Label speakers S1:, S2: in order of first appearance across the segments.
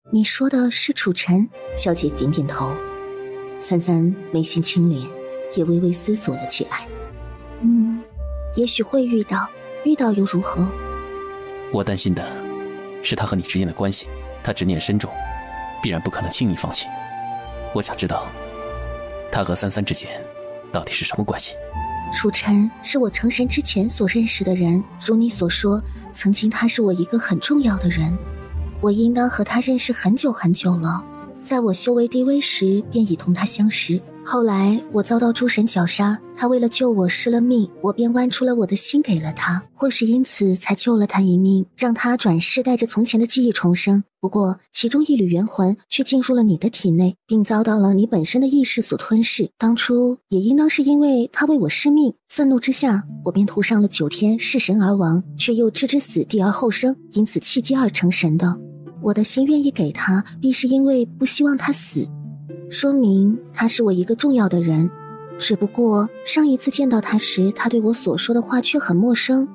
S1: 你说的是楚尘？小姐点点头。三三眉心轻敛，也微微思索了起来。也许会遇到又如何？
S2: 我担心的是他和你之间的关系，他执念深重，必然不可能轻易放弃。我想知道他和三三之间到底是什么关系。
S1: 楚尘是我成神之前所认识的人，如你所说，曾经他是我一个很重要的人，我应当和他认识很久很久了。在我修为低微时便已同他相识，后来我遭到诸神绞杀，他为了救我失了命，我便剜出了我的心给了他，或是因此才救了他一命，让他转世带着从前的记忆重生。不过其中一缕元魂却进入了你的体内，并遭到了你本身的意识所吞噬。当初也应当是因为他为我失命，愤怒之下我便涂上了9天弑神而亡，却又置之死地而后生，因此契机而成神的。我的心愿意给他，必是因为不希望他死，说明他是我一个重要的人。只不过上一次见到他时，他对我所说的话却很陌生。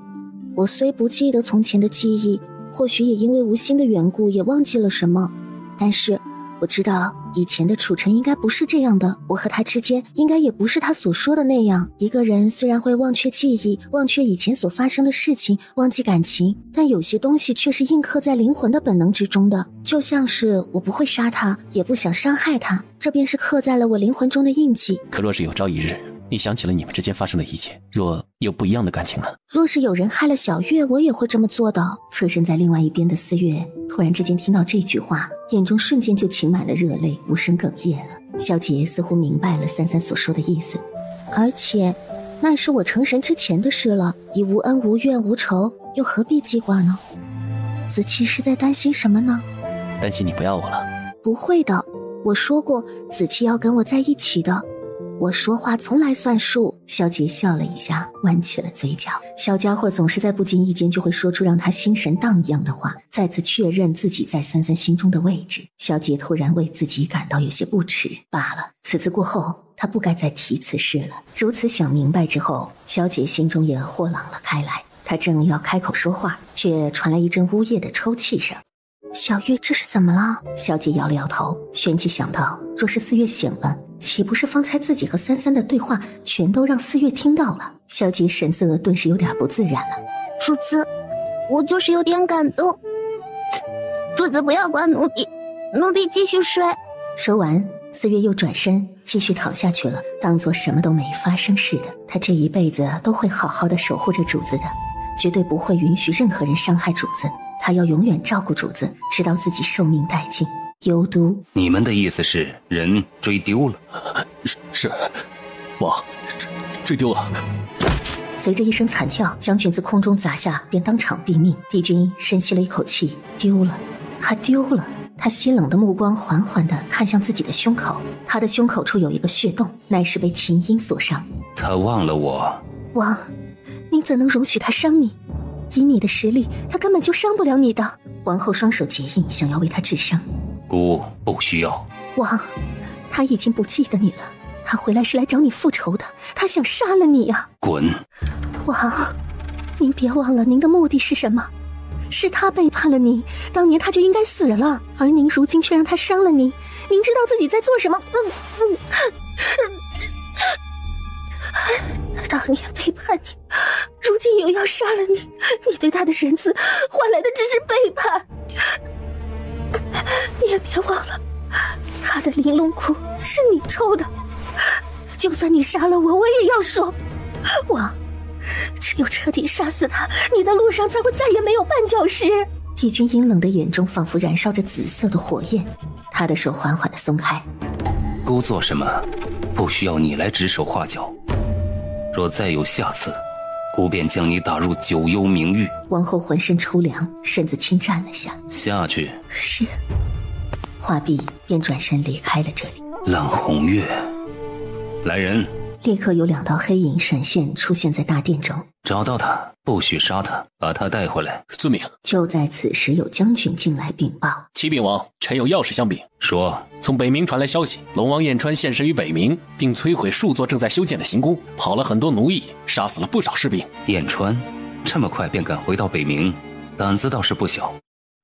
S1: 我虽不记得从前的记忆，或许也因为无心的缘故，也忘记了什么，但是我知道以前的楚尘应该不是这样的，我和他之间应该也不是他所说的那样。一个人虽然会忘却记忆，忘却以前所发生的事情，忘记感情，但有些东西却是印刻在灵魂的本能之中的，就像是我不会杀他，也不想伤害他，这便是刻在了我灵魂中的印记。
S2: 可若是有朝一日你想起了你们之间发生的一切，若有不一样的感情呢？
S1: 若是有人害了小月，我也会这么做的。侧身在另外一边的四月突然之间听到这句话，眼中瞬间就噙满了热泪，无声哽咽了。小姐似乎明白了三三所说的意思，而且那是我成神之前的事了，已无恩无怨无仇，又何必记挂呢？子期是在担心什么呢？
S2: 担心你不要我了。
S1: 不会的，我说过子期要跟我在一起的，我说话从来算数。萧杰笑了一下，弯起了嘴角。小家伙总是在不经意间就会说出让他心神荡漾的话，再次确认自己在三三心中的位置。萧杰突然为自己感到有些不耻罢了。此次过后，他不该再提此事了。如此想明白之后，萧杰心中也豁朗了开来。他正要开口说话，却传来一阵呜咽的抽泣声。小月这是怎么了？小姐摇了摇头，旋即想到，若是四月醒了，岂不是方才自己和三三的对话全都让四月听到了？小姐神色顿时有点不自然了。
S3: 主子，我就是有点感动，主子不要管奴婢，奴婢继续睡。
S1: 说完，四月又转身继续躺下去了，当作什么都没发生似的。她这一辈子都会好好的守护着主子的，绝对不会允许任何人伤害主子。他要永远照顾主子，直到自己寿命殆尽。幽都，
S4: 你们的意思是人追丢了？
S2: 是，王，追丢了。
S1: 随着一声惨叫，将军自空中砸下，便当场毙命。帝君深吸了一口气，丢了，他丢了。他稀冷的目光缓缓地看向自己的胸口，他的胸口处有一个血洞，乃是被琴音所伤。
S4: 他忘了我。
S1: 王，你怎能容许他伤你？以你的实力，他根本就伤不了你的。王后双手结印，想要为他治伤。
S4: 姑不需要。
S1: 王，他已经不记得你了，他回来是来找你复仇的，他想杀了你呀！
S4: 滚！
S1: 王，您别忘了您的目的是什么？是他背叛了你，当年他就应该死了，而您如今却让他伤了您，您知道自己在做什么？他当年背叛你，如今又要杀了你，你对他的仁慈换来的只是背叛。你也别忘了，他的玲珑窟是你抽的，就算你杀了我，我也要说。王，只有彻底杀死他，你的路上才会再也没有绊脚石。帝君阴冷的眼中仿佛燃烧着紫色的火焰，他的手缓缓地松开。
S4: 姑做什么不需要你来指手画脚，若再有下次，姑便将你打入九幽冥狱。
S1: 王后浑身抽凉，身子轻站了下。
S4: 下去。
S1: 是。话毕，便转身离开了这里。
S4: 冷红月，来人！
S1: 立刻有2道黑影闪现出现在大殿中。
S4: 找到他，不许杀他，把他带回来。
S2: 遵命。
S1: 就在此时，有将军进来禀报：
S2: 启禀王，臣有要事相禀。
S4: 说。
S2: 从北冥传来消息，龙王燕川现身于北冥，并摧毁数座正在修建的行宫，跑了很多奴役，杀死了不少士兵。
S4: 燕川这么快便赶回到北冥，胆子倒是不小。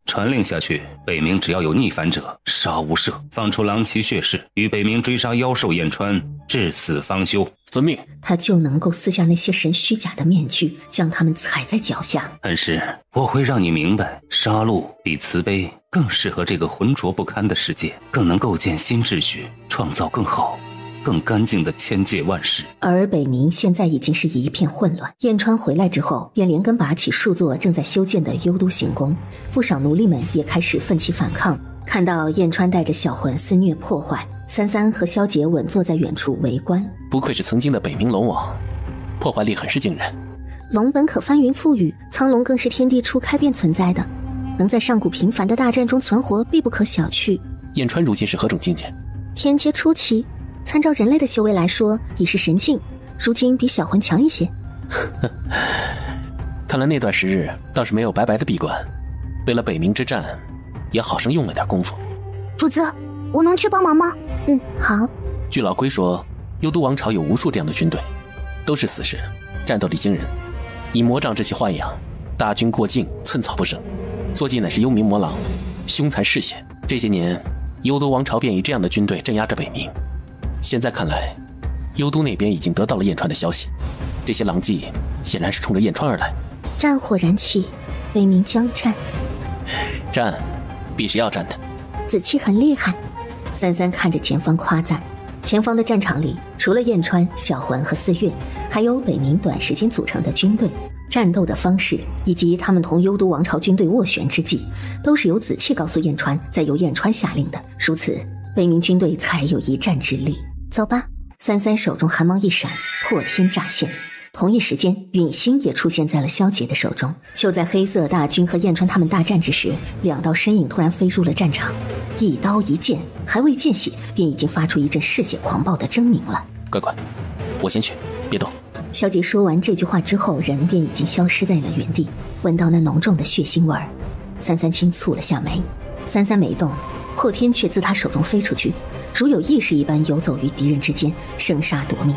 S4: 传令下去，北冥只要有逆反者，杀无赦。放出狼骑血誓，与北冥追杀妖兽燕川，至死方休。
S2: 遵命。
S1: 他就能够撕下那些神虚假的面具，将他们踩在脚下。
S4: 但是我会让你明白，杀戮比慈悲更适合这个浑浊不堪的世界，更能构建新秩序，创造更好更干净的千界万世。
S1: 而北冥现在已经是一片混乱。燕川回来之后，便连根拔起数座正在修建的幽都行宫，不少奴隶们也开始奋起反抗。看到燕川带着小魂肆虐破坏，三三和萧杰稳坐在远处围观。
S2: 不愧是曾经的北冥龙王，破坏力很是惊人。
S1: 龙本可翻云覆雨，苍龙更是天地初开便存在的，能在上古频繁的大战中存活，必不可小觑。
S2: 燕川如今是何种境界？
S1: 天阶初期，参照人类的修为来说，已是神境，如今比小魂强一些。
S2: 看来那段时日倒是没有白白的闭关，为了北冥之战，也好生用了点功夫。
S3: 主子，我能去帮忙吗？
S1: 好。
S2: 据老龟说，幽都王朝有无数这样的军队，都是死士，战斗力惊人。以魔杖之气豢养，大军过境，寸草不生。坐骑乃是幽冥魔狼，凶残嗜血。这些年，幽都王朝便以这样的军队镇压着北冥。现在看来，幽都那边已经得到了燕川的消息，这些狼藉显然是冲着燕川而来。
S1: 战火燃起，北冥将战。
S2: 战，必是要战的。
S1: 子期很厉害。三三看着前方夸赞。前方的战场里，除了燕川、小魂和四月，还有北冥短时间组成的军队。战斗的方式以及他们同幽都王朝军队斡旋之际，都是由子期告诉燕川，再由燕川下令的。如此，北冥军队才有一战之力。走吧。三三手中寒芒一闪，破天乍现。同一时间，陨星也出现在了萧杰的手中。就在黑色大军和燕川他们大战之时，两道身影突然飞入了战场，一刀一剑，还未见血，便已经发出一阵嗜血狂暴的狰鸣了。
S2: 乖乖，我先去，别动。
S1: 萧杰说完这句话之后，人便已经消失在了原地。闻到那浓重的血腥味儿，三三轻蹙了下眉。三三没动，破天却自他手中飞出去，如有意识一般游走于敌人之间，生杀夺命。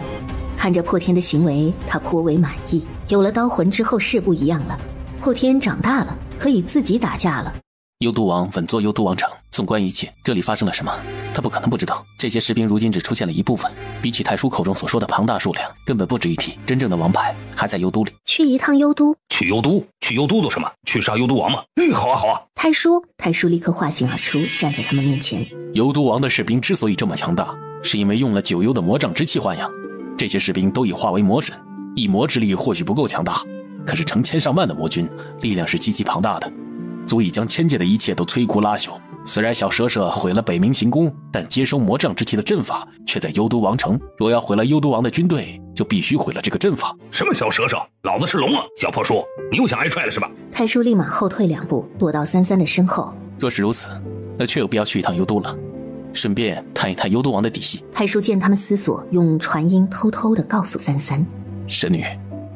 S1: 看着破天的行为，他颇为满意。有了刀魂之后是不一样了，破天长大了，可以自己打架了。
S2: 幽都王稳坐幽都王城，纵观一切，这里发生了什么，他不可能不知道。这些士兵如今只出现了一部分，比起太叔口中所说的庞大数量，根本不值一提。真正的王牌还在幽都里。
S1: 去一趟幽都。
S4: 去幽都？去幽都做什么？去杀幽都王吗？好啊好啊。
S1: 太叔立刻化形而出，站在他们面前。
S2: 幽都王的士兵之所以这么强大，是因为用了九幽的魔杖之气豢养。这些士兵都已化为魔神，一魔之力或许不够强大，可是成千上万的魔军，力量是极其庞大的，足以将千界的一切都摧枯拉朽。虽然小蛇蛇毁了北冥行宫，但接收魔杖之气的阵法却在幽都王城。若要毁了幽都王的军队，就必须毁了这个阵法。
S4: 什么小蛇蛇？老子是龙啊！小破叔，你又想挨踹了是吧？
S1: 太叔立马后退2步，躲到三三的身后。
S2: 若是如此，那确有必要去一趟幽都了，顺便探一探幽都王的底细。
S1: 太叔见他们思索，用传音偷偷地告诉三三：
S2: 神女，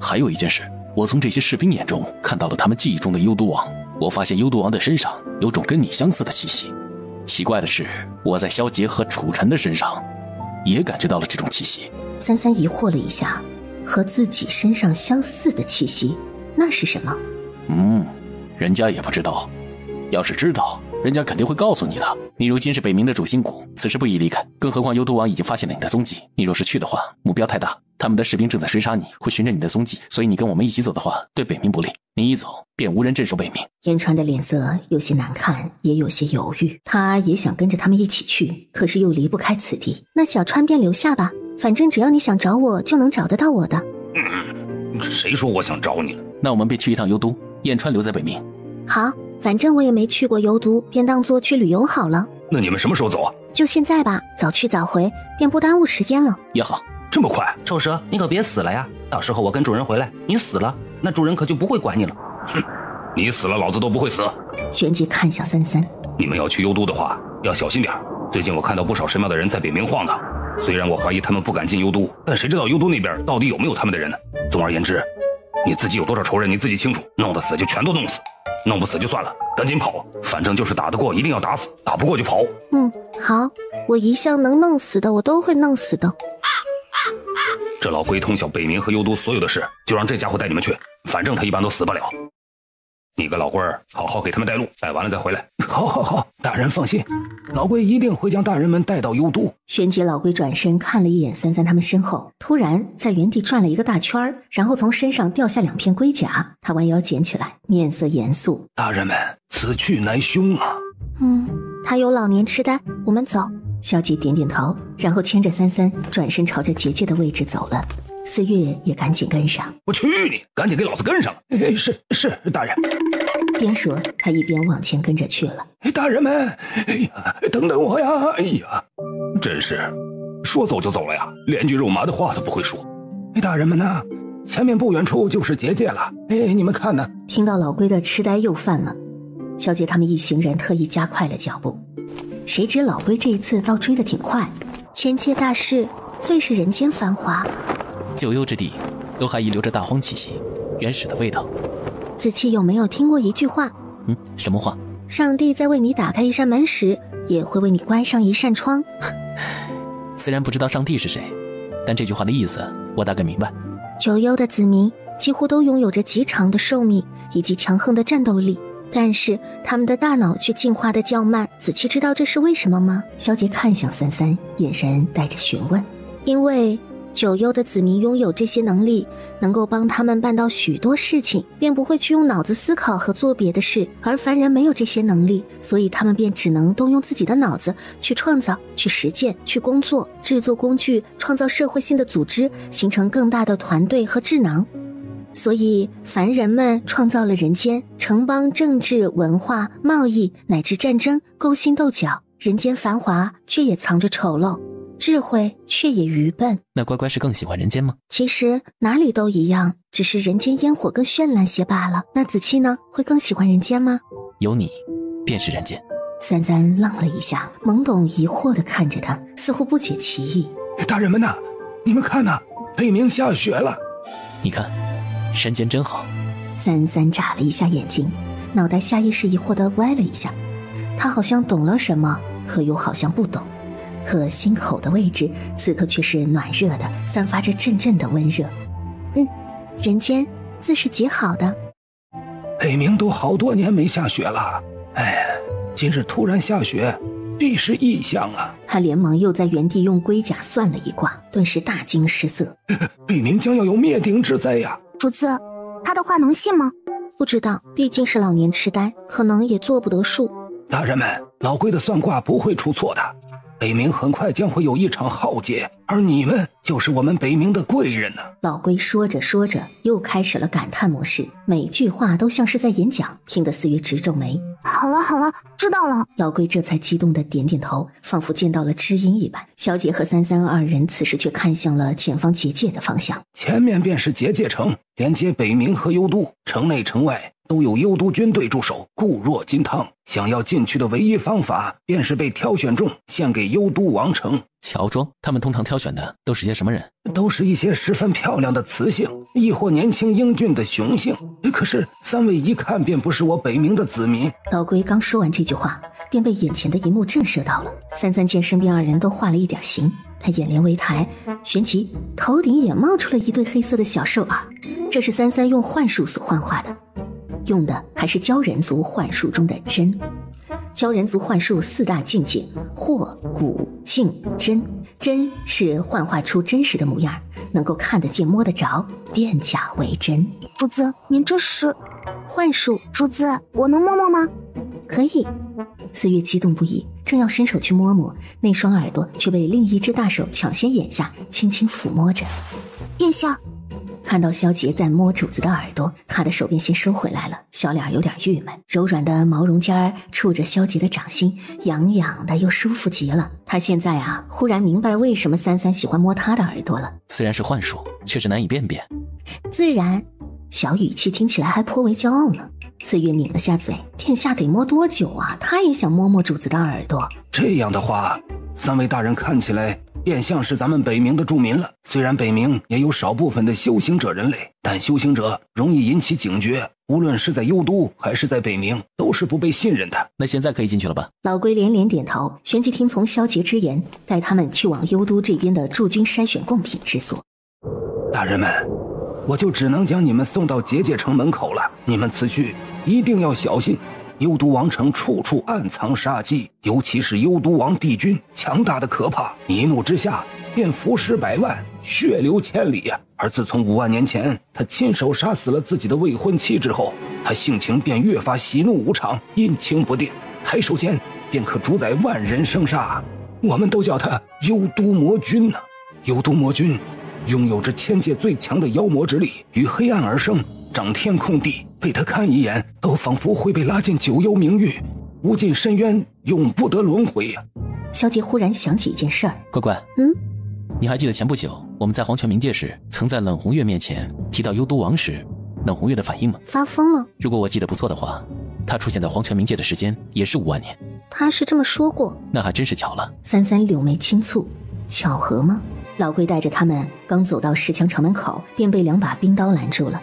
S2: 还有一件事，我从这些士兵眼中看到了他们记忆中的幽都王。我发现幽都王的身上有种跟你相似的气息。奇怪的是，我在萧杰和楚尘的身上也感觉到了这种气息。
S1: 三三疑惑了一下，和自己身上相似的气息，那是什么？
S2: 人家也不知道。要是知道，人家肯定会告诉你的。你如今是北冥的主心骨，此时不宜离开。更何况幽都王已经发现了你的踪迹，你若是去的话，目标太大，他们的士兵正在追杀你，会寻着你的踪迹，所以你跟我们一起走的话，对北冥不利。你一走，便无人镇守北冥。
S1: 燕川的脸色有些难看，也有些犹豫。他也想跟着他们一起去，可是又离不开此地。那小川便留下吧，反正只要你想找我，就能找得到我的。
S4: 谁说我想找你了？
S2: 那我们便去一趟幽都，燕川留在北冥。
S1: 好，反正我也没去过幽都，便当作去旅游好了。
S4: 那你们什么时候走啊？
S1: 就现在吧，早去早回，便不耽误时间了。
S2: 也好。
S4: 这么快？
S5: 臭蛇，你可别死了呀！到时候我跟主人回来，你死了，那主人可就不会管你了。
S4: 哼，你死了，老子都不会死。
S1: 旋即看向三三，
S4: 你们要去幽都的话，要小心点。最近我看到不少神庙的人在北冥晃荡，虽然我怀疑他们不敢进幽都，但谁知道幽都那边到底有没有他们的人呢？总而言之，你自己有多少仇人你自己清楚，弄得死就全都弄死，弄不死就算了，赶紧跑。反正就是打得过一定要打死，打不过就跑。
S1: 好，我一向能弄死的我都会弄死的。
S4: 这老龟通晓北冥和幽都所有的事，就让这家伙带你们去，反正他一般都死不了。你跟老龟儿好好给他们带路，带完了再回来。
S5: 好，大人放心，老龟一定会将大人们带到幽都。
S1: 旋即老龟转身看了一眼三三他们身后，突然在原地转了一个大圈，然后从身上掉下2片龟甲，他弯腰捡起来，面色严肃。
S5: 大人们，此去乃凶啊。
S1: 他有老年痴呆，我们走。萧杰点点头，然后牵着三三转身朝着结界的位置走了。四月也赶紧跟上。
S4: 我去你，赶紧给老子跟上！
S5: 是，大人。
S1: 边说他一边往前跟着去了。
S5: 大人们，等等我呀！
S4: 真是说走就走了呀，连句肉麻的话都不会说。
S5: 大人们呢？前面不远处就是结界了。你们看呢？
S1: 听到老龟的痴呆又犯了，萧杰他们一行人特意加快了脚步。谁知老龟这一次倒追得挺快。前界大势，最是人间繁华。
S2: 九幽之地都还遗留着大荒气息，原始的味道。
S1: 子期有没有听过一句话？
S2: 什么话？
S1: 上帝在为你打开一扇门时，也会为你关上一扇窗。
S2: 虽然不知道上帝是谁，但这句话的意思我大概明白。
S1: 九幽的子民几乎都拥有着极长的寿命以及强横的战斗力，但是他们的大脑却进化的较慢。子期知道这是为什么吗？萧杰看向三三，眼神带着询问。因为九幽的子民拥有这些能力，能够帮他们办到许多事情，便不会去用脑子思考和做别的事，而凡人没有这些能力，所以他们便只能动用自己的脑子去创造、去实践、去工作、制作工具，创造社会性的组织，形成更大的团队和智囊。所以凡人们创造了人间，城邦、政治、文化、贸易乃至战争勾心斗角，人间繁华却也藏着丑陋，智慧却也愚笨。
S2: 那乖乖是更喜欢人间吗？
S1: 其实哪里都一样，只是人间烟火更绚烂些罢了。那子期呢？会更喜欢人间吗？
S2: 有你便是人间。
S1: 三三愣了一下，懵懂疑惑地看着他，似乎不解其意。
S5: 大人们呐，你们看呐，北冥下雪了。
S2: 你看人间真好。
S1: 三三眨了一下眼睛，脑袋下意识疑惑地歪了一下。他好像懂了什么，可又好像不懂。可心口的位置此刻却是暖热的，散发着阵阵的温热。人间自是极好的。
S5: 北冥都好多年没下雪了，今日突然下雪，必是异象啊！
S1: 他连忙又在原地用龟甲算了一卦，顿时大惊失色。
S5: 北冥将要有灭顶之灾呀！
S3: 主子，他的话能信吗？
S1: 不知道，毕竟是老年痴呆，可能也做不得数。
S5: 大人们，老龟的算卦不会出错的。北冥很快将会有一场浩劫，而你们就是我们北冥的贵人呢。
S1: 老龟说着说着，又开始了感叹模式，每句话都像是在演讲，听得四月直皱眉。
S3: 好了，知道了。
S1: 老龟这才激动地点点头，仿佛见到了知音一般。小姐和三三二人此时却看向了前方结界的方向。
S5: 前面便是结界城，连接北冥和幽都，城内城外都有幽都军队驻守，固若金汤。想要进去的唯一方法，便是被挑选中，献给幽都王城。
S2: 乔装，他们通常挑选的都是些什么人？
S5: 都是一些十分漂亮的雌性，亦或年轻英俊的雄性。可是三位一看便不是我北冥的子民。
S1: 老龟刚说完这句话，便被眼前的一幕震慑到了。三三见身边二人都画了一点形，他眼帘微抬，旋即头顶也冒出了一对黑色的小兽耳。这是三三用幻术所幻化的，用的还是鲛人族幻术中的真。鲛人族幻术4大境界：惑、蛊、境、真。真是幻化出真实的模样，能够看得见摸得着，变假为真。
S3: 主子，您这是
S1: 幻术？
S3: 主子，我能摸摸吗？
S1: 可以。四月激动不已，正要伸手去摸摸，那双耳朵却被另一只大手抢先掩下，轻轻抚摸着。
S3: 殿下。
S1: 看到萧杰在摸主子的耳朵，他的手便先收回来了，小脸有点郁闷，柔软的毛绒尖儿触着萧杰的掌心，痒痒的又舒服极了。他现在忽然明白为什么三三喜欢摸他的耳朵了。
S2: 虽然是幻术，却是难以辨别。
S1: 自然，小语气听起来还颇为骄傲呢。四月抿了下嘴，殿下得摸多久啊？他也想摸摸主子的耳朵。
S5: 这样的话，三位大人看起来便像是咱们北冥的住民了。虽然北冥也有少部分的修行者人类，但修行者容易引起警觉，无论是在幽都还是在北冥，都是不被信任的。
S2: 那现在可以进去了吧？
S1: 老龟连连点头，旋即听从萧杰之言，带他们去往幽都这边的驻军筛选贡品之所。
S5: 大人们，我就只能将你们送到结界城门口了。你们此去一定要小心。幽都王城处处暗藏杀机，尤其是幽都王帝君强大的可怕，一怒之下便伏尸百万，血流千里呀。而自从5万年前他亲手杀死了自己的未婚妻之后，他性情便越发喜怒无常，阴晴不定，抬手间便可主宰万人生杀。我们都叫他幽都魔君呢。幽都魔君拥有着千界最强的妖魔之力，与黑暗而生，掌天控地，被他看一眼都仿佛会被拉进九幽冥域，无尽深渊，永不得轮回呀。
S1: 萧杰忽然想起一件事儿，
S2: 乖乖，你还记得前不久我们在黄泉冥界时，曾在冷红月面前提到幽都王时，冷红月的反应吗？
S1: 发疯了。
S2: 如果我记得不错的话，他出现在黄泉冥界的时间也是5万年。
S1: 他是这么说过。
S2: 那还真是巧了。
S1: 三三柳眉轻蹙，巧合吗？老龟带着他们刚走到石墙城门口，便被2把冰刀拦住了。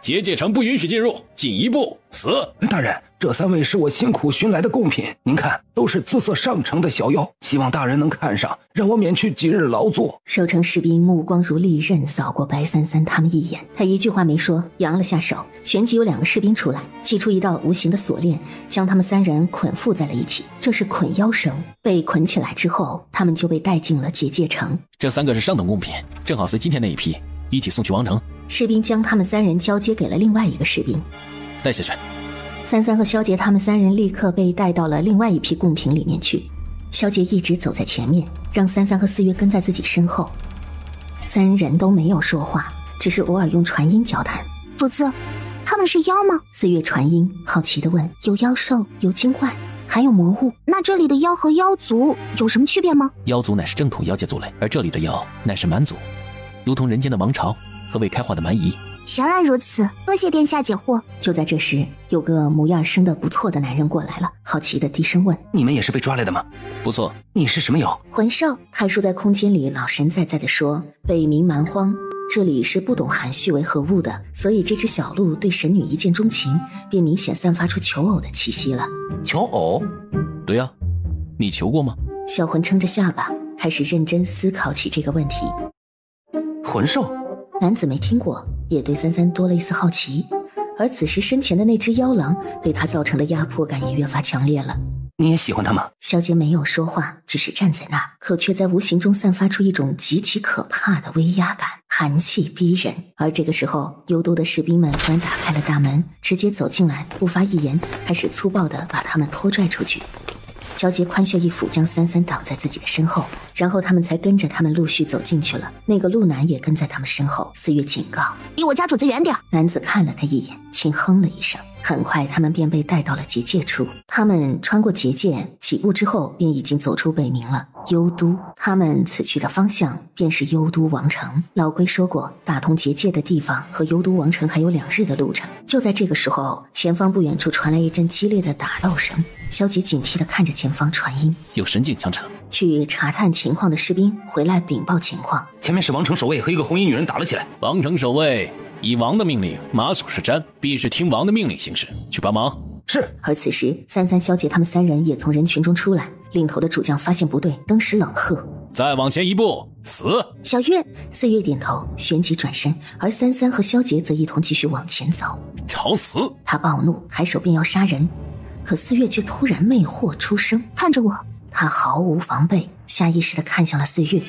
S2: 结界城不允许进入，进一步死。
S5: 大人，这3位是我辛苦寻来的贡品，您看都是姿色上乘的小妖，希望大人能看上，让我免去几日劳作。
S1: 守城士兵目光如利刃扫过白三三他们一眼，他一句话没说，扬了下手，旋即有2个士兵出来，祭出一道无形的锁链，将他们3人捆缚在了一起。这是捆妖绳，被捆起来之后，他们就被带进了结界城。
S2: 这3个是上等贡品，正好随今天那一批一起送去王城。
S1: 士兵将他们3人交接给了另外一个士兵，
S2: 带下去。
S1: 三三和萧杰他们3人立刻被带到了另外一批贡品里面去。萧杰一直走在前面，让三三和四月跟在自己身后。3人都没有说话，只是偶尔用传音交谈。
S3: 主子，他们是妖吗？
S1: 四月传音好奇地问。有妖兽，有精怪，还有魔物。
S3: 那这里的妖和妖族有什么区别吗？
S2: 妖族乃是正统妖界族类，而这里的妖乃是蛮族，如同人间的王朝和未开化的蛮夷。
S3: 原来如此，多谢殿下解惑。
S1: 就在这时，有个模样生得不错的男人过来了，好奇地低声问：
S5: 你们也是被抓来的吗？
S2: 不错。
S5: 你是什么妖？
S1: 魂兽。太叔在空间里老神在在地说，北冥蛮荒，这里是不懂含蓄为何物的，所以这只小鹿对神女一见钟情，便明显散发出求偶的气息了。
S5: 求偶？
S2: 对啊，你求过吗？
S1: 小魂撑着下巴，开始认真思考起这个问题。
S5: 魂兽？
S1: 男子没听过，也对三三多了一丝好奇，而此时身前的那只妖狼对他造成的压迫感也越发强烈了。
S5: 你也喜欢他吗？
S1: 萧杰没有说话，只是站在那儿，可却在无形中散发出一种极其可怕的威压感，寒气逼人。而这个时候，幽都的士兵们突然打开了大门，直接走进来，不发一言，开始粗暴地把他们拖拽出去。萧杰宽袖一抚，将三三挡在自己的身后，然后他们才跟着他们陆续走进去了。那个鹿男也跟在他们身后。四月警告：
S3: 离我家主子远点。
S1: 男子看了他一眼，轻哼了一声。很快他们便被带到了结界处。他们穿过结界几步之后，便已经走出北冥了。幽都，他们此去的方向便是幽都王城。老龟说过，打通结界的地方和幽都王城还有2日的路程。就在这个时候，前方不远处传来一阵激烈的打斗声。萧杰警惕地看着前方传音：
S2: 有神境强者。
S1: 去查探情况的士兵回来禀报情况。
S4: 前面是王城守卫和一个红衣女人打了起来。
S2: 王城守卫以王的命令马首是瞻，必是听王的命令行事，去帮忙。
S5: 是。
S1: 而此时三三、萧杰他们3人也从人群中出来，领头的主将发现不对，登时冷喝：
S2: 再往前一步，死！
S1: 小月。四月点头，旋即转身，而三三和萧杰则一同继续往前走。
S2: 找死！
S1: 他暴怒，抬手便要杀人，可四月却突然魅惑出声：
S3: 看着我。
S1: 他毫无防备，下意识地看向了四月。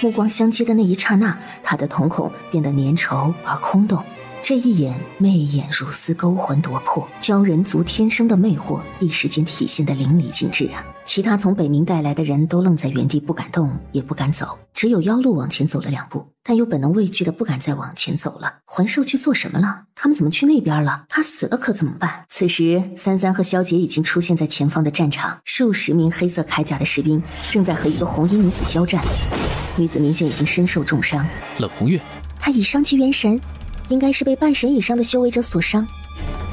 S1: 目光相接的那一刹那，他的瞳孔变得粘稠而空洞，这一眼媚眼如丝，勾魂夺魄，鲛人族天生的魅惑一时间体现得淋漓尽致啊！其他从北冥带来的人都愣在原地，不敢动也不敢走，只有妖鹿往前走了2步，但又本能畏惧的不敢再往前走了。魂兽去做什么了？他们怎么去那边了？他死了可怎么办？此时三三和萧杰已经出现在前方的战场，数十名黑色铠甲的士兵正在和一个红衣女子交战，女子明显已经身受重伤。
S2: 冷红月，
S1: 她已伤及元神，应该是被半神以上的修为者所伤，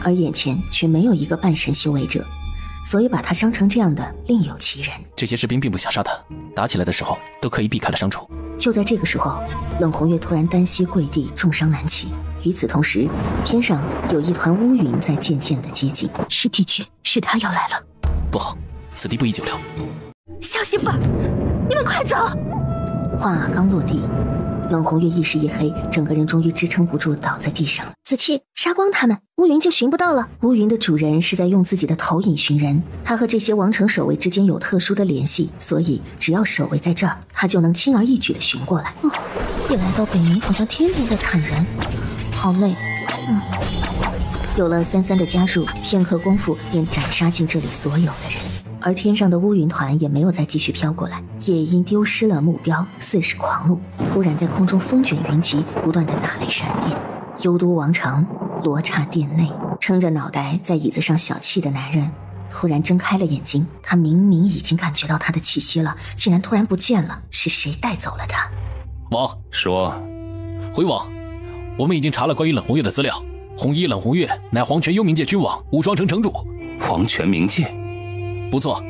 S1: 而眼前却没有一个半神修为者，所以把他伤成这样的另有其人。
S2: 这些士兵并不想杀他，打起来的时候都刻意避开了伤处。
S1: 就在这个时候，冷红月突然单膝跪地，重伤难起。与此同时，天上有一团乌云在渐渐的接近。
S3: 是帝君，是他要来了。
S2: 不好，此地不宜久留。
S3: 小媳妇儿，你们快走！
S1: 话刚落地，冷红月一时一黑，整个人终于支撑不住倒在地上。子期，杀光他们，乌云就寻不到了。乌云的主人是在用自己的投影寻人，他和这些王城守卫之间有特殊的联系，所以只要守卫在这儿，他就能轻而易举地寻过来。一来到北冥好像天天在砍人，好累。有了33的加入，片刻功夫便斩杀尽这里所有的人。而天上的乌云团也没有再继续飘过来，也因丢失了目标，似是狂怒，突然在空中风卷云集，不断的打雷闪电。幽都王城罗刹殿内，撑着脑袋在椅子上小憩的男人突然睁开了眼睛，他明明已经感觉到他的气息了，竟然突然不见了，是谁带走了他？
S2: 王
S4: 说，
S2: 回王，我们已经查了关于冷红月的资料，红衣冷红月乃黄泉幽冥界君王无双城城主。
S4: 黄泉冥界？
S2: 不错，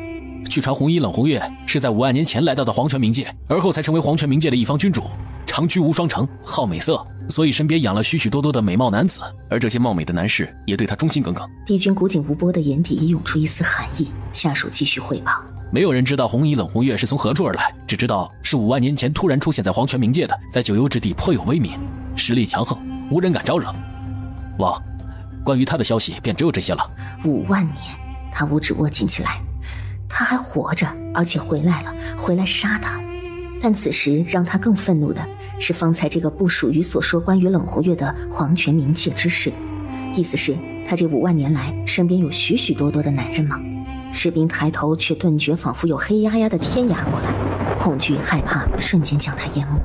S2: 据传红衣冷红月是在5万年前来到的黄泉冥界，而后才成为黄泉冥界的一方君主，长居无双城，好美色，所以身边养了许许多多的美貌男子，而这些貌美的男士也对他忠心耿耿。
S1: 帝君古井无波的眼底也涌出一丝寒意，下属继续汇报。
S2: 没有人知道红衣冷红月是从何处而来，只知道是5万年前突然出现在黄泉冥界的，在九幽之地颇有威名，实力强横，无人敢招惹。王，关于他的消息便只有这些了。
S1: 5万年，他五指握紧起来，他还活着，而且回来了，回来杀他。但此时让他更愤怒的是方才这个不属于所说关于冷红月的黄泉冥界之事，意思是他这5万年来身边有许许多多的男人吗？士兵抬头却顿觉仿佛有黑压压的天压过来，恐惧害怕瞬间将他淹没。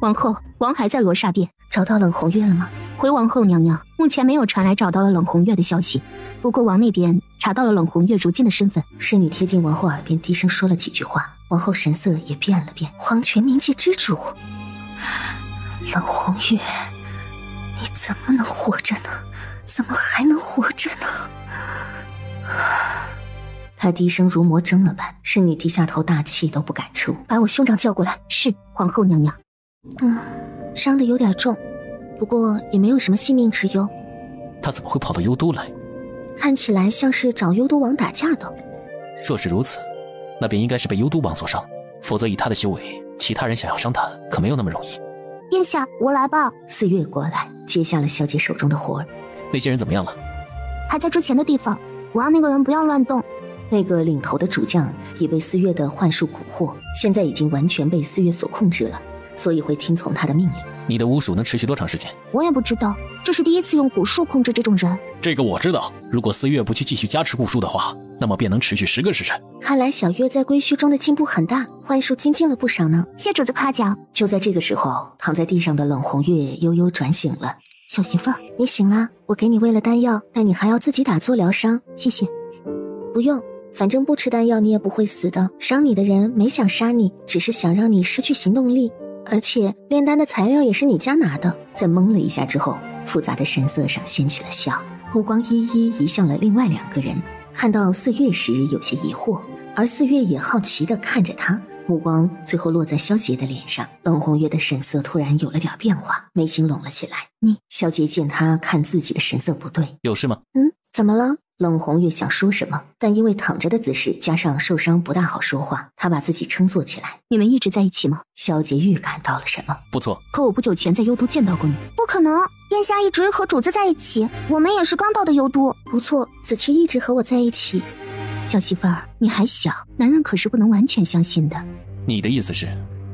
S3: 王后，王还在罗刹殿，
S1: 找到冷红月了吗？
S3: 回王后娘娘，目前没有传来找到了冷红月的消息，不过王那边查到了冷红月如今的身份。
S1: 侍女贴近王后耳边低声说了几句话，王后神色也变了变。黄泉冥界之主冷红月，你怎么能活着呢？怎么还能活着呢？他低声如魔怔了般，侍女低下头，大气都不敢出。把我兄长叫过来。
S3: 是，皇后娘娘。
S1: 伤得有点重，不过也没有什么性命之忧。
S2: 他怎么会跑到幽都来？
S1: 看起来像是找幽都王打架的。
S2: 若是如此，那便应该是被幽都王所伤，否则以他的修为，其他人想要伤他可没有那么容易。
S3: 殿下，我来吧。
S1: 四月过来接下了小姐手中的活儿。
S2: 那些人怎么样了？
S3: 还在之前的地方，我让那个人不要乱动。
S1: 那个领头的主将也被四月的幻术蛊惑，现在已经完全被四月所控制了，所以会听从他的命令。
S2: 你的巫术能持续多长时间？
S3: 我也不知道，这是第一次用蛊术控制这种人。
S2: 这个我知道，如果四月不去继续加持蛊术的话，那么便能持续10个时辰。
S1: 看来小月在归墟中的进步很大，幻术精进了不少呢。
S3: 谢主子夸奖。
S1: 就在这个时候，躺在地上的冷红月悠悠转醒了。
S3: 小媳妇儿，
S1: 你醒了，我给你喂了丹药，但你还要自己打坐疗伤。
S3: 谢谢。
S1: 不用，反正不吃丹药你也不会死的。伤你的人没想杀你，只是想让你失去行动力，而且炼丹的材料也是你家拿的。在懵了一下之后，复杂的神色上掀起了笑，目光一一移向了另外2个人。看到四月时有些疑惑，而四月也好奇地看着他，目光最后落在萧杰的脸上。冷红月的神色突然有了点变化，眉心拢了起来。萧杰见他看自己的神色不对，
S2: 有事吗？
S1: 怎么了？冷红月想说什么，但因为躺着的姿势加上受伤不大好说话，他把自己撑坐起来。
S3: 你们一直在一起吗？
S1: 萧杰预感到了什么。
S2: 不错，
S3: 可我不久前在幽都见到过你。不可能，殿下一直和主子在一起，我们也是刚到的幽都。
S1: 不错，子期一直和我在一起。
S3: 小媳妇儿，你还小，男人可是不能完全相信的。
S2: 你的意思是，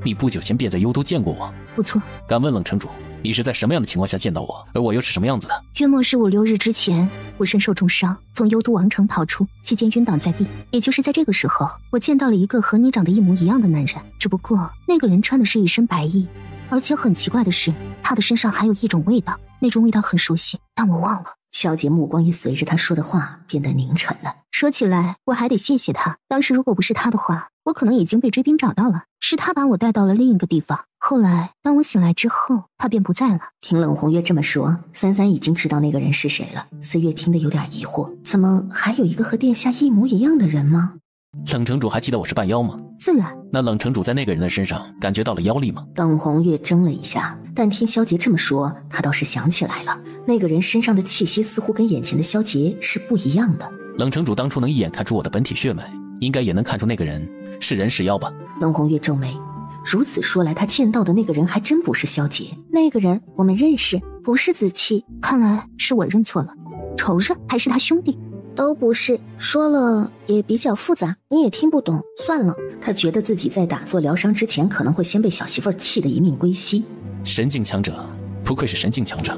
S2: 你不久前便在幽都见过我？
S3: 不错。
S2: 敢问冷城主，你是在什么样的情况下见到我，而我又是什么样子的？
S3: 约莫是5、6日之前，我身受重伤，从幽都王城逃出，期间晕倒在地。也就是在这个时候，我见到了一个和你长得一模一样的男人，只不过那个人穿的是一身白衣，而且很奇怪的是，他的身上还有一种味道，那种味道很熟悉，但我忘了。
S1: 萧杰目光也随着他说的话变得凝沉了。
S3: 说起来，我还得谢谢他，当时如果不是他的话，我可能已经被追兵找到了。是他把我带到了另一个地方，后来当我醒来之后，他便不在了。
S1: 听冷红月这么说，33已经知道那个人是谁了。四月听得有点疑惑，怎么还有一个和殿下一模一样的人吗？
S2: 冷城主还记得我是半妖吗？
S3: 自然。
S2: 那冷城主在那个人的身上感觉到了妖力吗？
S1: 冷红月怔了一下，但听萧杰这么说，他倒是想起来了，那个人身上的气息似乎跟眼前的萧杰是不一样的。
S2: 冷城主当初能一眼看出我的本体血脉，应该也能看出那个人是人是妖吧？
S1: 冷红月皱眉，如此说来，他见到的那个人还真不是萧杰。那个人我们认识，不是子期。
S3: 看来是我认错了，仇人还是他兄弟？
S1: 都不是，说了也比较复杂，你也听不懂。算了，他觉得自己在打坐疗伤之前，可能会先被小媳妇儿气得一命归西。
S2: 神境强者，不愧是神境强者，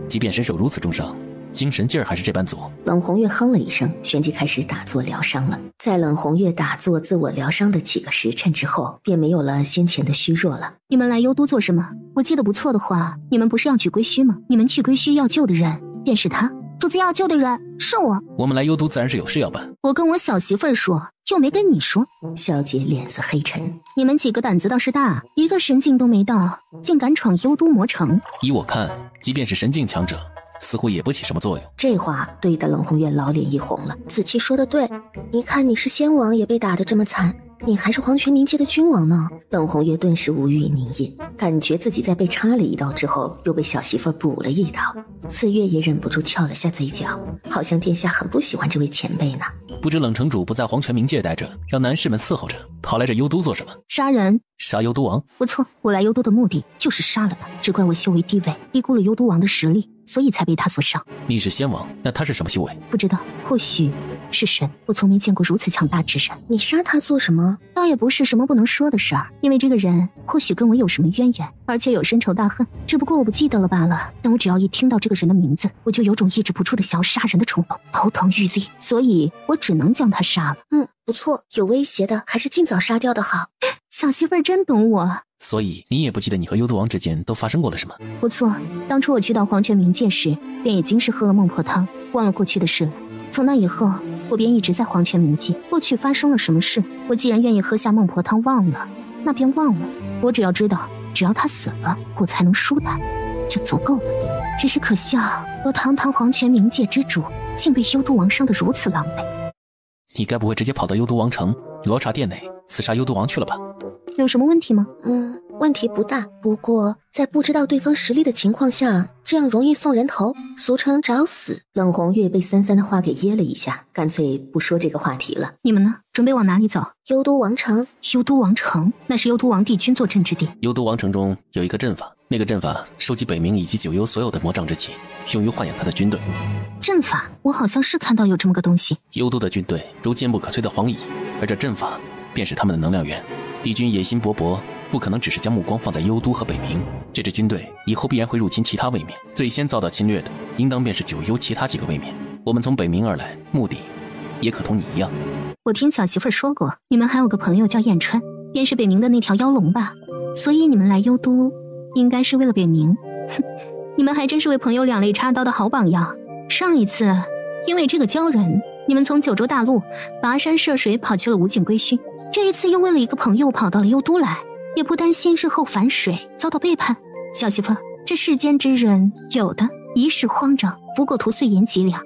S2: 即便身受如此重伤，精神劲儿还是这般足。
S1: 冷红月哼了一声，旋即开始打坐疗伤了。在冷红月打坐自我疗伤的几个时辰之后，便没有了先前的虚弱了。
S3: 你们来幽都做什么？我记得不错的话，你们不是要去归墟吗？你们去归墟要救的人便是他。主子要救的人是我。
S2: 我们来幽都自然是有事要办。
S3: 我跟我小媳妇儿说，又没跟你说。
S1: 萧杰脸色黑沉。
S3: 你们几个胆子倒是大，一个神境都没到，竟敢闯幽都魔城。
S2: 依我看，即便是神境强者，似乎也不起什么作用。
S1: 这话对得冷红月老脸一红了。子期说的对，你看你是仙王也被打得这么惨，你还是黄泉冥界的君王呢。冷红月顿时无语凝噎，感觉自己在被插了一刀之后，又被小媳妇补了一刀。四月也忍不住翘了下嘴角，好像殿下很不喜欢这位前辈呢。
S2: 不知冷城主不在黄泉冥界待着，让男士们伺候着，跑来这幽都做什么？
S3: 杀人。
S2: 杀幽都王？
S3: 不错，我来幽都的目的就是杀了他，只怪我修为低微，低估了幽都王的实力，所以才被他所伤。
S2: 你是仙王，那他是什么修为？
S3: 不知道，或许是神，我从没见过如此强大之人。
S1: 你杀他做什么？
S3: 倒也不是什么不能说的事儿，因为这个人或许跟我有什么渊源，而且有深仇大恨，只不过我不记得了罢了。但我只要一听到这个人的名字，我就有种抑制不住的想要杀人的冲动，头疼欲裂，所以我只能将他杀了。
S1: 不错，有威胁的还是尽早杀掉的好。
S3: 小媳妇儿真懂我。
S2: 所以你也不记得你和幽都王之间都发生过了什么？
S3: 不错，当初我去到黄泉冥界时，便已经是喝了孟婆汤，忘了过去的事了。从那以后，我便一直在黄泉冥界。过去发生了什么事，我既然愿意喝下孟婆汤忘了，那便忘了。我只要知道，只要他死了，我才能输他，就足够了。只是可笑，我堂堂黄泉冥界之主，竟被幽都王伤得如此狼狈。
S2: 你该不会直接跑到幽都王城罗刹殿内刺杀幽都王去了吧？
S3: 有什么问题吗？
S1: 问题不大，不过在不知道对方实力的情况下，这样容易送人头，俗称找死。冷红月被三三的话给噎了一下，干脆不说这个话题了。
S3: 你们呢？准备往哪里走？
S1: 幽都王城。
S3: 幽都王城，那是幽都王帝君坐镇之地。
S2: 幽都王城中有一个阵法，那个阵法收集北冥以及九幽所有的魔障之气，用于豢养他的军队。
S3: 阵法？我好像是看到有这么个东西。
S2: 幽都的军队如坚不可摧的黄蚁，而这阵法便是他们的能量源。帝君野心勃勃，不可能只是将目光放在幽都和北冥，这支军队以后必然会入侵其他位面，最先遭到侵略的应当便是九幽其他几个位面。我们从北冥而来，目的也可同你一样。
S3: 我听小媳妇说过，你们还有个朋友叫燕川，便是北冥的那条妖龙吧？所以你们来幽都应该是为了北冥。哼，你们还真是为朋友两肋插刀的好榜样。上一次因为这个鲛人，你们从九州大陆跋山涉水跑去了无尽归墟，这一次又为了一个朋友跑到了幽都来，也不担心日后反水遭到背叛。小媳妇，这世间之人，有的一时慌张，不过图碎银几两，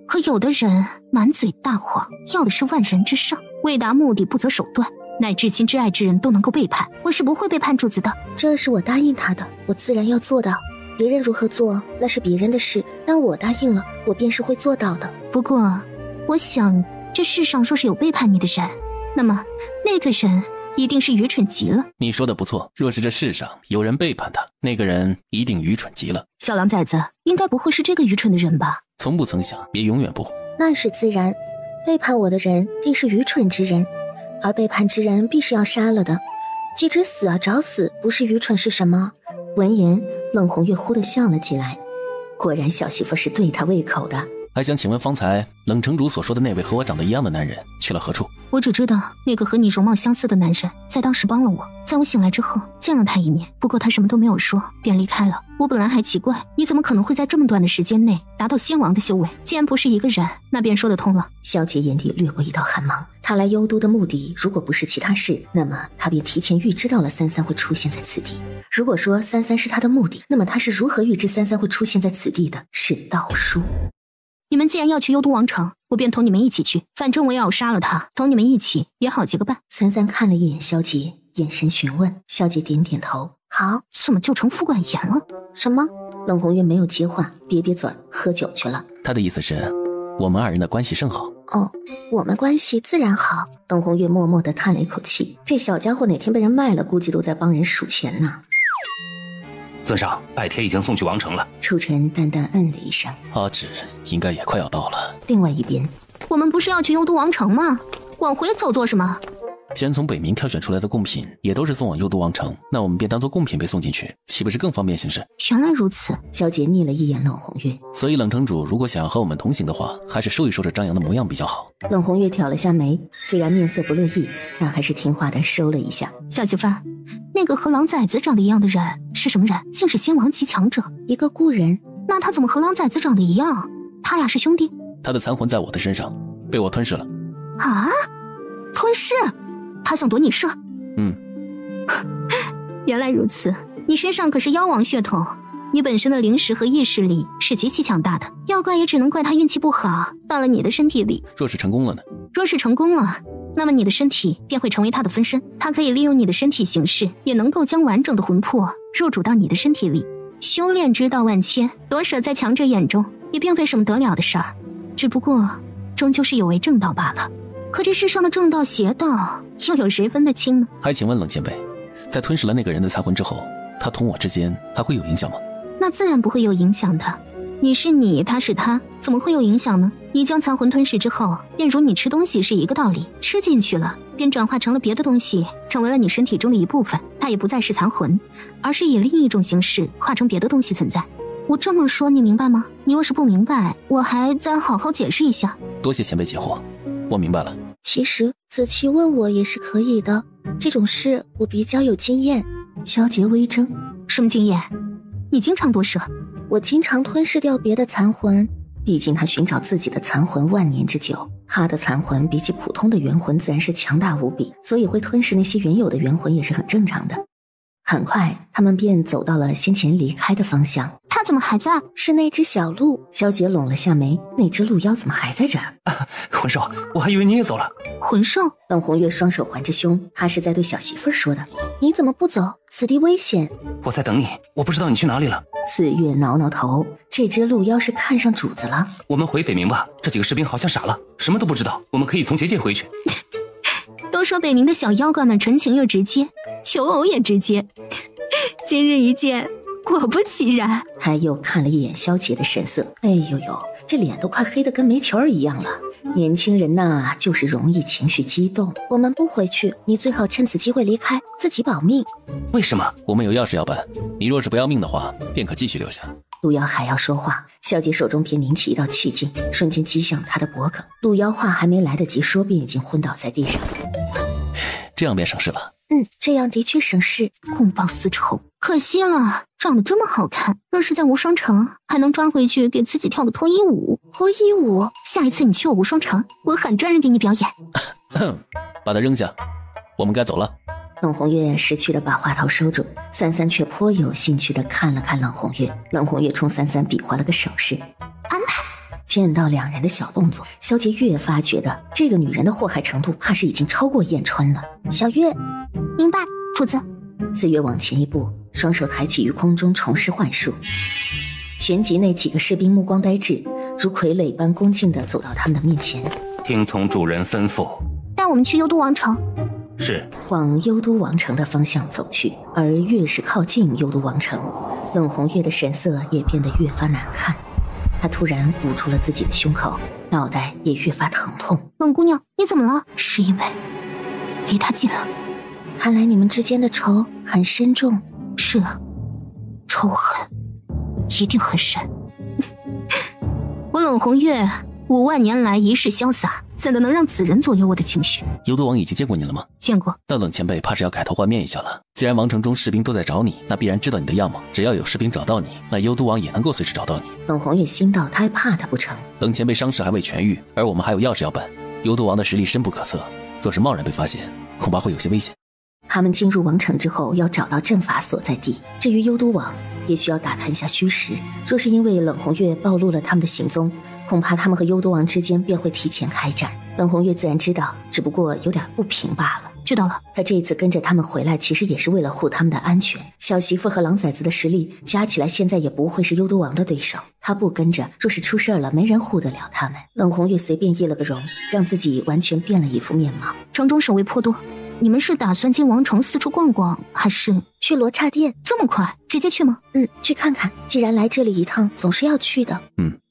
S3: 可有的人满嘴大谎，要的是万人之上，为达目的不择手段，乃至亲挚爱之人都能够背叛。我是不会背叛主子的。
S1: 这是我答应他的，我自然要做到。别人如何做那是别人的事，但我答应了，我便是会做到的。
S3: 不过我想这世上若是有背叛你的人，那么那个人一定是愚蠢极了。
S2: 你说的不错，若是这世上有人背叛他，那个人一定愚蠢极了。
S3: 小狼崽子，应该不会是这个愚蠢的人吧？
S2: 从不曾想，也永远不会。
S1: 那是自然，背叛我的人定是愚蠢之人，而背叛之人必是要杀了的。既知死而找死，不是愚蠢是什么？闻言，冷红月忽地笑了起来。果然小媳妇是对他胃口的。
S2: 还想请问方才冷城主所说的那位和我长得一样的男人去了何处？
S3: 我只知道那个和你容貌相似的男人在当时帮了我，在我醒来之后见了他一面，不过他什么都没有说便离开了。我本来还奇怪你怎么可能会在这么短的时间内达到仙王的修为，既然不是一个人，那便说得通了。
S1: 萧杰眼底掠过一道寒芒，他来幽都的目的如果不是其他事，那么他便提前预知到了三三会出现在此地。如果说三三是他的目的，那么他是如何预知三三会出现在此地的？是道书。
S3: 你们既然要去幽都王城，我便同你们一起去，反正我也要杀了他，同你们一起也好结个伴。
S1: 三三看了一眼萧杰，眼神询问。萧杰点点头，好。
S3: 怎么就成夫管严了？
S1: 什么？冷红月没有接话，瘪瘪嘴儿，喝酒去了。
S2: 他的意思是，我们二人的关系甚好。
S1: 哦，我们关系自然好。邓红月默默地叹了一口气，这小家伙哪天被人卖了，估计都在帮人数钱呢。
S4: 尊上，拜帖已经送去王城了。
S1: 楚尘淡淡嗯了一声，
S2: 阿芷应该也快要到了。
S1: 另外一边，
S3: 我们不是要去幽都王城吗？往回走做什么？
S2: 既然从北冥挑选出来的贡品也都是送往幽都王城，那我们便当做贡品被送进去，岂不是更方便行事？
S3: 原来如此。
S1: 萧杰睨了一眼冷红月，
S2: 所以冷城主如果想要和我们同行的话，还是收一收这张扬的模样比较好。
S1: 冷红月挑了下眉，虽然面色不乐意，但还是听话的收了一下。
S3: 小媳妇儿，那个和狼崽子长得一样的人是什么人？竟是仙王级强者，
S1: 一个故人。
S3: 那他怎么和狼崽子长得一样？他俩是兄弟？
S2: 他的残魂在我的身上，被我吞噬了。
S3: 啊？吞噬？他想夺你射？原来如此，你身上可是妖王血统，你本身的灵识和意识力是极其强大的，要怪也只能怪他运气不好，到了你的身体里。
S2: 若是成功了呢？
S3: 若是成功了，那么你的身体便会成为他的分身，他可以利用你的身体形式，也能够将完整的魂魄入主到你的身体里。修炼之道万千，夺舍在强者眼中也并非什么得了的事儿，只不过终究是有违正道罢了。可这世上的正道邪道又有谁分得清呢？
S2: 还请问冷前辈，在吞噬了那个人的残魂之后，他同我之间还会有影响吗？
S3: 那自然不会有影响的，你是你，他是他，怎么会有影响呢？你将残魂吞噬之后，便如你吃东西是一个道理，吃进去了便转化成了别的东西，成为了你身体中的一部分，它也不再是残魂，而是以另一种形式化成别的东西存在。我这么说你明白吗？你若是不明白，我还再好好解释一下。
S2: 多谢前辈解惑，我明白了。
S1: 其实子期问我也是可以的，这种事我比较有经验。萧杰微怔，
S3: 什么经验？你经常夺舍？
S1: 我经常吞噬掉别的残魂，毕竟他寻找自己的残魂万年之久，他的残魂比起普通的元魂自然是强大无比，所以会吞噬那些原有的元魂也是很正常的。很快他们便走到了先前离开的方向。
S3: 他怎么还在？
S1: 是那只小鹿。萧杰拢了下眉，那只鹿妖怎么还在这儿？
S4: 魂兽，我还以为你也走了。
S3: 魂兽？
S1: 冷红月双手环着胸，他是在对小媳妇儿说的。你怎么不走？此地危险。
S4: 我在等你，我不知道你去哪里了。
S1: 四月挠挠头，这只鹿妖是看上主子了。
S4: 我们回北冥吧，这几个士兵好像傻了，什么都不知道。我们可以从结界回去。
S3: 都说北冥的小妖怪们纯情又直接，求偶也直接。今日一见，果不其然。
S1: 他又看了一眼萧杰的神色，哎呦呦，这脸都快黑得跟煤球一样了。年轻人呐，就是容易情绪激动。我们不回去，你最好趁此机会离开，自己保命。
S4: 为什么？
S2: 我们有要事要办，你若是不要命的话，便可继续留下。
S1: 鹿妖还要说话，萧杰手中便凝起一道气劲，瞬间击向他的脖颈。鹿妖话还没来得及说，便已经昏倒在地上。
S2: 这样便省事了。
S1: 这样的确省事。
S3: 公报私仇，可惜了，长得这么好看，若是在无双城，还能抓回去给自己跳个脱衣舞。
S1: 脱衣舞？
S3: 下一次你去我无双城，我喊专人给你表演。
S2: 把它扔下，我们该走了。
S1: 冷红月识趣的把话头收住，三三却颇有兴趣的看了看冷红月。冷红月冲三三比划了个手势，
S3: 安排。
S1: 见到两人的小动作，萧杰越发觉得这个女人的祸害程度怕是已经超过燕川了。小月，
S3: 明白，主子。
S1: 四月往前一步，双手抬起于空中，重施幻术。旋即那几个士兵目光呆滞，如傀儡般恭敬地走到他们的面前。
S4: 听从主人吩咐，
S3: 带我们去幽都王城。
S4: 是。
S1: 往幽都王城的方向走去，而越是靠近幽都王城，冷红月的神色也变得越发难看。他突然捂住了自己的胸口，脑袋也越发疼痛。
S3: 冷姑娘，你怎么了？是因为离他近了。
S1: 看来你们之间的仇很深重。
S3: 是啊，仇恨一定很深。我冷红月5万年来一世潇洒，怎的能让此人左右我的情绪？
S2: 幽都王已经见过你了吗？
S3: 见过。
S2: 那冷前辈怕是要改头换面一下了。既然王城中士兵都在找你，那必然知道你的样貌。只要有士兵找到你，那幽都王也能够随时找到你。
S1: 冷红也心道，他还怕他不成？
S2: 冷前辈伤势还未痊愈，而我们还有要事要办。幽都王的实力深不可测，若是贸然被发现，恐怕会有些危险。
S1: 他们进入王城之后，要找到阵法所在地。至于幽都王，也需要打探一下虚实。若是因为冷红月暴露了他们的行踪，恐怕他们和幽都王之间便会提前开战。冷红月自然知道，只不过有点不平罢了。
S3: 知道了。
S1: 他这次跟着他们回来，其实也是为了护他们的安全。小媳妇和狼崽子的实力加起来，现在也不会是幽都王的对手。他不跟着，若是出事了，没人护得了他们。冷红月随便易了个容，让自己完全变了一副面貌。
S3: 城中守卫颇多，你们是打算进王城四处逛逛，还是
S1: 去罗刹殿？
S3: 这么快，直接去吗？
S1: 去看看。既然来这里一趟，总是要去的。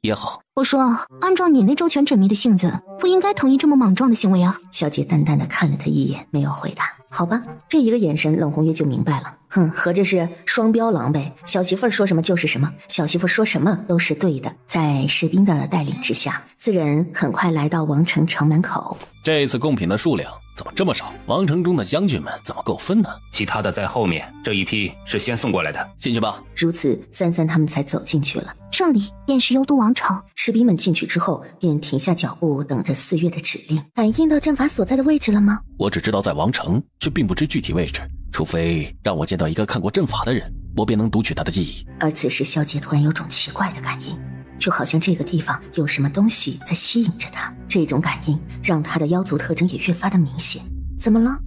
S2: 也好。
S3: 我说，按照你那周全缜密的性子，不应该同意这么莽撞的行为啊。
S1: 小姐淡淡的看了他一眼，没有回答。好吧，这一个眼神，冷红月就明白了。合着是双标狼呗。小媳妇说什么就是什么，小媳妇说什么都是对的。在士兵的带领之下，四人很快来到王城城门口。
S2: 这次贡品的数量怎么这么少？王城中的将军们怎么够分呢？
S4: 其他的在后面，这一批是先送过来的。
S2: 进去吧。
S1: 如此，三三他们才走进去了。
S3: 这里便是幽都王城。
S1: 士兵们进去之后，便停下脚步，等着4月的指令。感应到阵法所在的位置了吗？
S2: 我只知道在王城，却并不知具体位置。除非让我见到一个看过阵法的人，我便能读取他的记忆。
S1: 而此时，萧杰突然有种奇怪的感应，就好像这个地方有什么东西在吸引着他。这种感应让他的妖族特征也越发的明显。怎么了？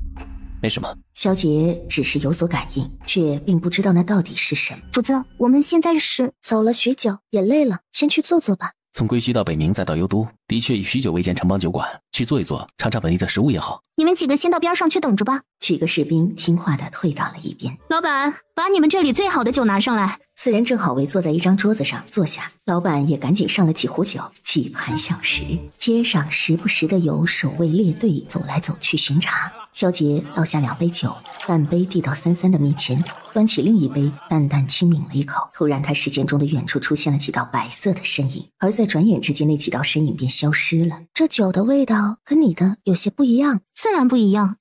S2: 没什么。
S1: 萧杰只是有所感应，却并不知道那到底是什么。
S3: 主子，我们现在是
S1: 走了许久，也累了，先去坐坐吧。
S2: 从归墟到北冥再到幽都，的确已许久未见城邦酒馆，去坐一坐，尝尝本地的食物也好。
S3: 你们几个先到边上去等着吧。
S1: 几个士兵听话地退到了一边。
S3: 老板，把你们这里最好的酒拿上来。
S1: 4人正好围坐在一张桌子上坐下，老板也赶紧上了几壶酒，几盘小食。街上时不时的有守卫列队走来走去巡查。萧杰倒下2杯酒，半杯递到三三的面前，端起另一杯，淡淡轻抿了一口。突然他视线中的远处出现了几道白色的身影，而在转眼之间，那几道身影便消失了。这酒的味道跟你的有些不一样。
S3: 自然不一样，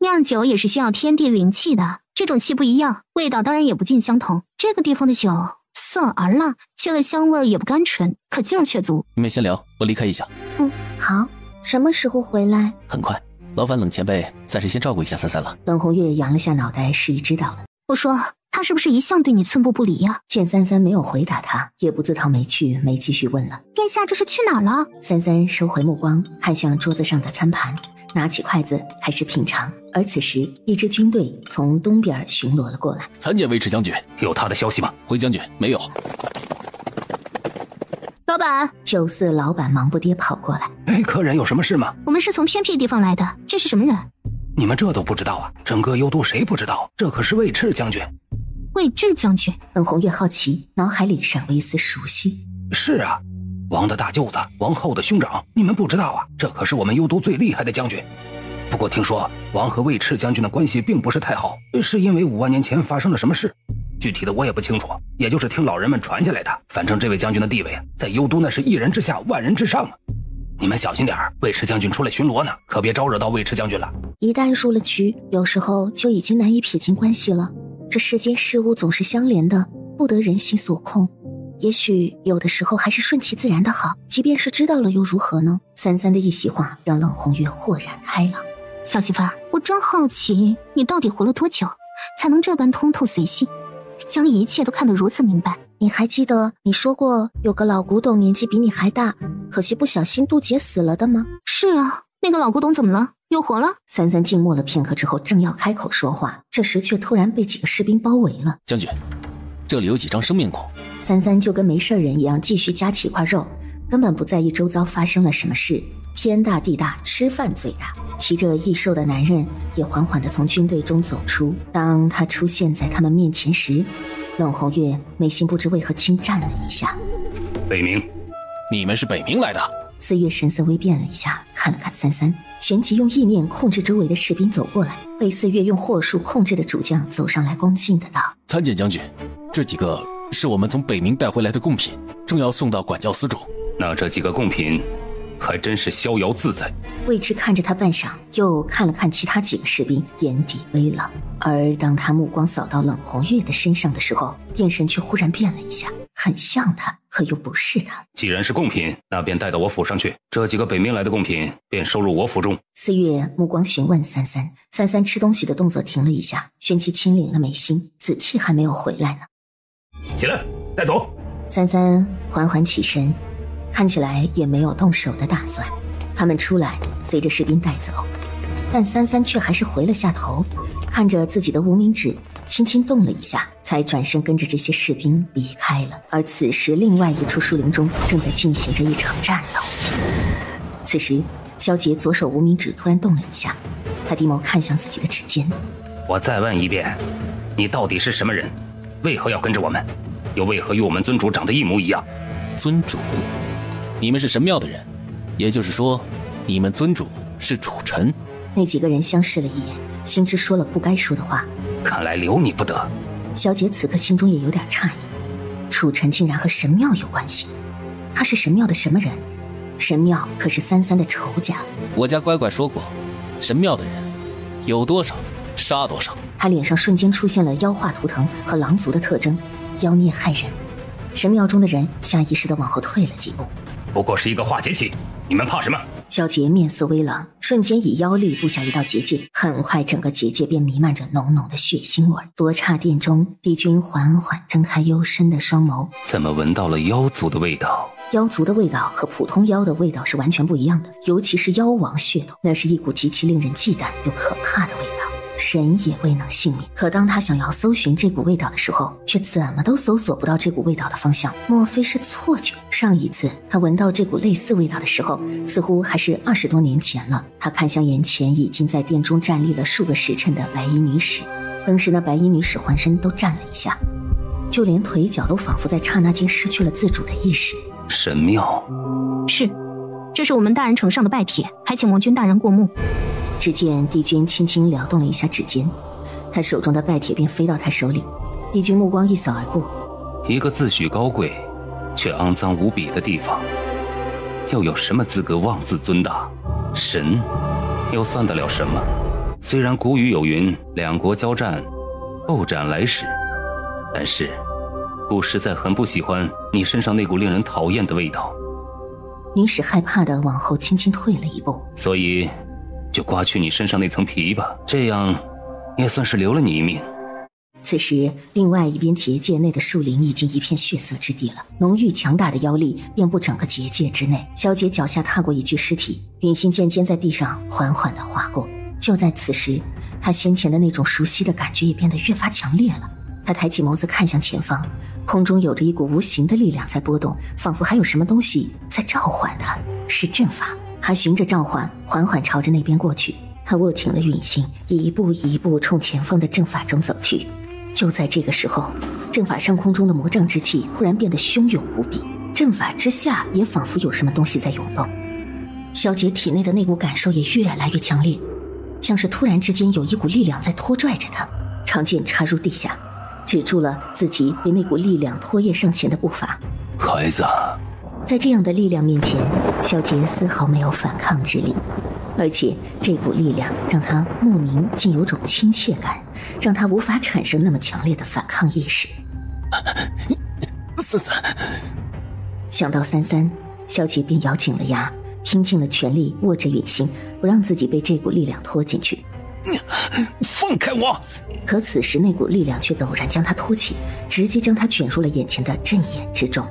S3: 酿酒也是需要天地灵气的，这种气不一样，味道当然也不尽相同。这个地方的酒涩而辣，去了香味也不甘醇，可劲儿却足。
S2: 你们先聊，我离开一下。
S1: 好。什么时候回来？
S2: 很快。劳烦冷前辈暂时先照顾一下三三了。
S1: 冷红月扬了下脑袋，示意知道了。
S3: 我说他是不是一向对你寸步不离呀？
S1: 见三三没有回答他，也不自讨没趣，没继续问了。
S3: 殿下这是去哪儿了？
S1: 三三收回目光，看向桌子上的餐盘，拿起筷子开始品尝。而此时，一支军队从东边巡逻了过来。
S2: 参见尉迟将军。
S4: 有他的消息吗？
S2: 回将军，没有。
S3: 老板，
S1: 酒肆老板忙不迭跑过来。
S5: 客人有什么事吗？
S3: 我们是从偏僻地方来的，这是什么人？
S5: 你们这都不知道啊？整个幽都谁不知道？这可是尉迟将军。
S3: 尉迟将军？
S1: 冷红月好奇，脑海里闪过一丝熟悉。
S5: 是啊，王的大舅子，王后的兄长，你们不知道啊？这可是我们幽都最厉害的将军。不过听说王和尉迟将军的关系并不是太好，是因为5万年前发生了什么事？具体的我也不清楚，也就是听老人们传下来的。反正这位将军的地位在幽都那是一人之下万人之上啊！你们小心点，尉迟将军出来巡逻呢，可别招惹到尉迟将军了。
S1: 一旦入了局，有时候就已经难以撇清关系了。这世间事物总是相连的，不得人心所控。也许有的时候还是顺其自然的好，即便是知道了又如何呢？三三的一席话让冷红月豁然开朗。
S3: 小媳妇儿，我真好奇，你到底活了多久，才能这般通透随性，将一切都看得如此明白？
S1: 你还记得你说过有个老古董年纪比你还大，可惜不小心渡劫死了的吗？
S3: 是啊，那个老古董怎么了？又活了？
S1: 三三静默了片刻之后，正要开口说话，这时却突然被几个士兵包围了。
S2: 将军，这里有几张生面孔。
S1: 三三就跟没事人一样，继续夹起一块肉，根本不在意周遭发生了什么事。天大地大，吃饭最大。骑着异兽的男人也缓缓地从军队中走出。当他出现在他们面前时，冷红月眉心不知为何轻颤了一下。
S4: 北冥，
S2: 你们是北冥来的
S1: ？4月神色微变了一下，看了看三三，旋即用意念控制周围的士兵走过来。被4月用惑术控制的主将走上来，恭敬的道：
S2: 参见将军，这几个是我们从北冥带回来的贡品，正要送到管教司主。
S4: 那这几个贡品还真是逍遥自在。
S1: 尉迟看着他半晌，又看了看其他几个士兵，眼底微冷。而当他目光扫到冷红月的身上的时候，眼神却忽然变了一下，很像他，可又不是他。
S4: 既然是贡品，那便带到我府上去。这几个北冥来的贡品便收入我府中。
S1: 4月目光询问三三，三三吃东西的动作停了一下，旋即轻领了眉心，子气还没有回来呢。
S4: 起来，带走。
S1: 三三缓缓起身，看起来也没有动手的打算。他们出来，随着士兵带走。但三三却还是回了下头，看着自己的无名指轻轻动了一下，才转身跟着这些士兵离开了。而此时另外一处树林中正在进行着一场战斗。此时萧杰左手无名指突然动了一下，他低眸看向自己的指尖。
S4: 我再问一遍，你到底是什么人？为何要跟着我们？又为何与我们尊主长得一模一样？
S2: 尊主？你们是神庙的人，也就是说你们尊主是楚尘？
S1: 那几个人相视了一眼，心知说了不该说的话。
S4: 看来留你不得。
S1: 萧杰此刻心中也有点诧异，楚尘竟然和神庙有关系。他是神庙的什么人？神庙可是三三的仇家。
S2: 我家乖乖说过，神庙的人有多少杀多少。
S1: 他脸上瞬间出现了妖化图腾和狼族的特征，妖孽害人。神庙中的人下意识地往后退了几步。
S4: 不过是一个化结器，你们怕什么？
S1: 萧杰面色微冷，瞬间以妖力布下一道结界，很快整个结界便弥漫着浓浓的血腥味。多刹殿中，帝君缓缓睁开幽深的双眸。
S4: 怎么闻到了妖族的味道？
S1: 妖族的味道和普通妖的味道是完全不一样的，尤其是妖王血统，那是一股极其令人忌惮又可怕的味道。神也未能幸免，可当他想要搜寻这股味道的时候，却怎么都搜索不到这股味道的方向。莫非是错觉？上一次他闻到这股类似味道的时候，似乎还是20多年前了。他看向眼前已经在殿中站立了数个时辰的白衣女使，当时那白衣女使浑身都颤了一下，就连腿脚都仿佛在刹那间失去了自主的意识。
S4: 神庙？
S3: 是，这是我们大人呈上的拜帖，还请魔君大人过目。
S1: 只见帝君轻轻撩动了一下指尖，他手中的拜帖便飞到他手里。帝君目光一扫而过，
S4: 一个自诩高贵却肮脏无比的地方，又有什么资格妄自尊大？神又算得了什么？虽然古语有云，两国交战，不斩来使，但是我实在很不喜欢你身上那股令人讨厌的味道。
S1: 女使害怕地往后轻轻退了一步，
S4: 所以就刮去你身上那层皮吧，这样也算是留了你一命。
S1: 此时另外一边结界内的树林已经一片血色之地了，浓郁强大的妖力遍布整个结界之内。萧杰脚下踏过一具尸体，云心渐渐在地上缓缓地划过。就在此时，他先前的那种熟悉的感觉也变得越发强烈了。他抬起眸子看向前方，空中有着一股无形的力量在波动，仿佛还有什么东西在召唤他，是阵法。他循着召唤缓缓朝着那边过去，他握紧了允心，一步一步冲前方的阵法中走去。就在这个时候，阵法上空中的魔障之气突然变得汹涌无比，阵法之下也仿佛有什么东西在涌动。萧杰体内的那股感受也越来越强烈，像是突然之间有一股力量在拖拽着他，长剑插入地下，止住了自己被那股力量拖曳上前的步伐。
S4: 孩子，
S1: 在这样的力量面前，萧杰丝毫没有反抗之力，而且这股力量让他莫名竟有种亲切感，让他无法产生那么强烈的反抗意识。
S2: 三三，
S1: 想到三三，萧杰便咬紧了牙，拼尽了全力握着允心，不让自己被这股力量拖进去。
S2: 放开我！
S1: 可此时那股力量却陡然将他托起，直接将他卷入了眼前的阵眼之中。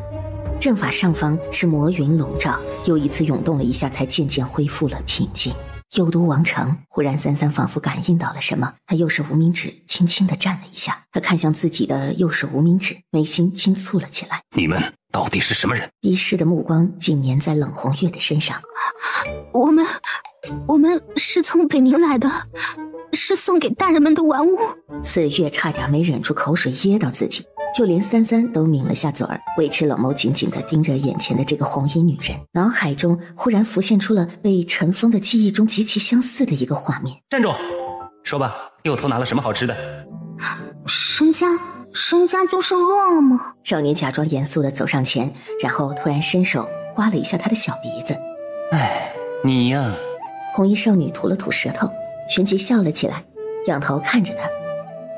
S1: 阵法上方是魔云笼罩，又一次涌动了一下，才渐渐恢复了平静。幽都王城，忽然三三仿佛感应到了什么，他右手无名指轻轻地颤了一下，他看向自己的右手无名指，眉心轻蹙了起来。
S4: 你们到底是什么人？
S1: 医师的目光紧粘在冷红月的身上。
S3: 我们是从北冥来的，是送给大人们的玩物。
S1: 四月差点没忍住口水噎到自己，就连三三都抿了下嘴儿，维持冷眸紧紧地盯着眼前的这个红衣女人，脑海中忽然浮现出了被尘封的记忆中极其相似的一个画面。
S4: 站住！说吧，又偷拿了什么好吃的？
S3: 神家就是饿了吗？
S1: 少年假装严肃地走上前，然后突然伸手刮了一下他的小鼻子。
S4: 哎，你呀。
S1: 红衣少女吐了吐舌头，旋即笑了起来，仰头看着他，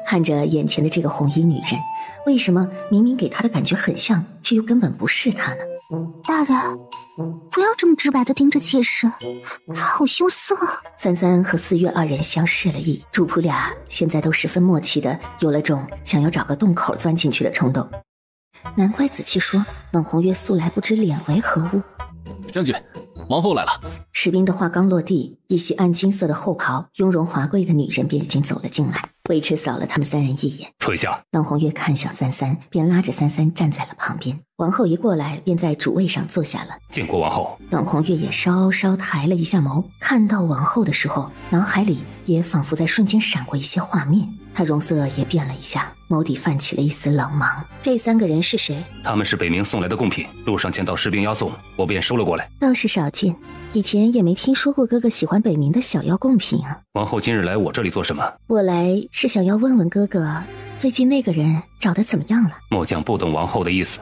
S1: 看着眼前的这个红衣女人，为什么明明给他的感觉很像，却又根本不是他呢？
S3: 大人，不要这么直白地盯着妾室，好羞涩。
S1: 三三和四月二人相视了一，主仆俩现在都十分默契的有了种想要找个洞口钻进去的冲动。难怪子期说冷红月素来不知脸为何物。
S2: 将军，王后来了。
S1: 士兵的话刚落地，一袭暗金色的后袍、雍容华贵的女人便已经走了进来。尉迟扫了他们三人一眼，
S4: 退下。
S1: 冷红月看向三三，便拉着三三站在了旁边。王后一过来，便在主位上坐下了。
S4: 见过王后。
S1: 冷红月也稍稍抬了一下眸，看到王后的时候，脑海里也仿佛在瞬间闪过一些画面。她容色也变了一下，眸底泛起了一丝冷芒。这三个人是谁？
S4: 他们是北冥送来的贡品，路上见到士兵押送，我便收了过来。
S1: 倒是少见，以前也没听说过哥哥喜欢北冥的小药贡品啊。
S4: 王后今日来我这里做什么？
S1: 我来是想要问问哥哥，最近那个人找得怎么样了？
S4: 末将不懂王后的意思。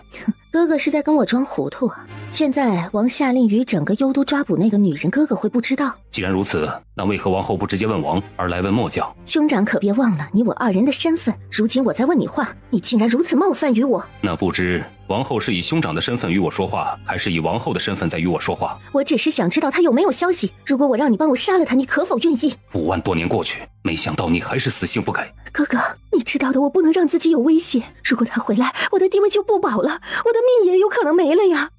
S1: 哥哥是在跟我装糊涂啊！现在王下令于整个幽都抓捕那个女人，哥哥会不知道？
S4: 既然如此，那为何王后不直接问王，而来问末将？
S1: 兄长可别忘了你我二人的身份。如今我在问你话，你竟然如此冒犯于我。
S4: 那不知王后是以兄长的身份与我说话，还是以王后的身份在与我说话？
S1: 我只是想知道他有没有消息。如果我让你帮我杀了他，你可否愿意
S4: ？5万多年过去，没想到你还是死性不改。
S1: 哥哥，你知道的，我不能让自己有危险。如果他回来，我的地位就不保了，我的命也有可能没了呀。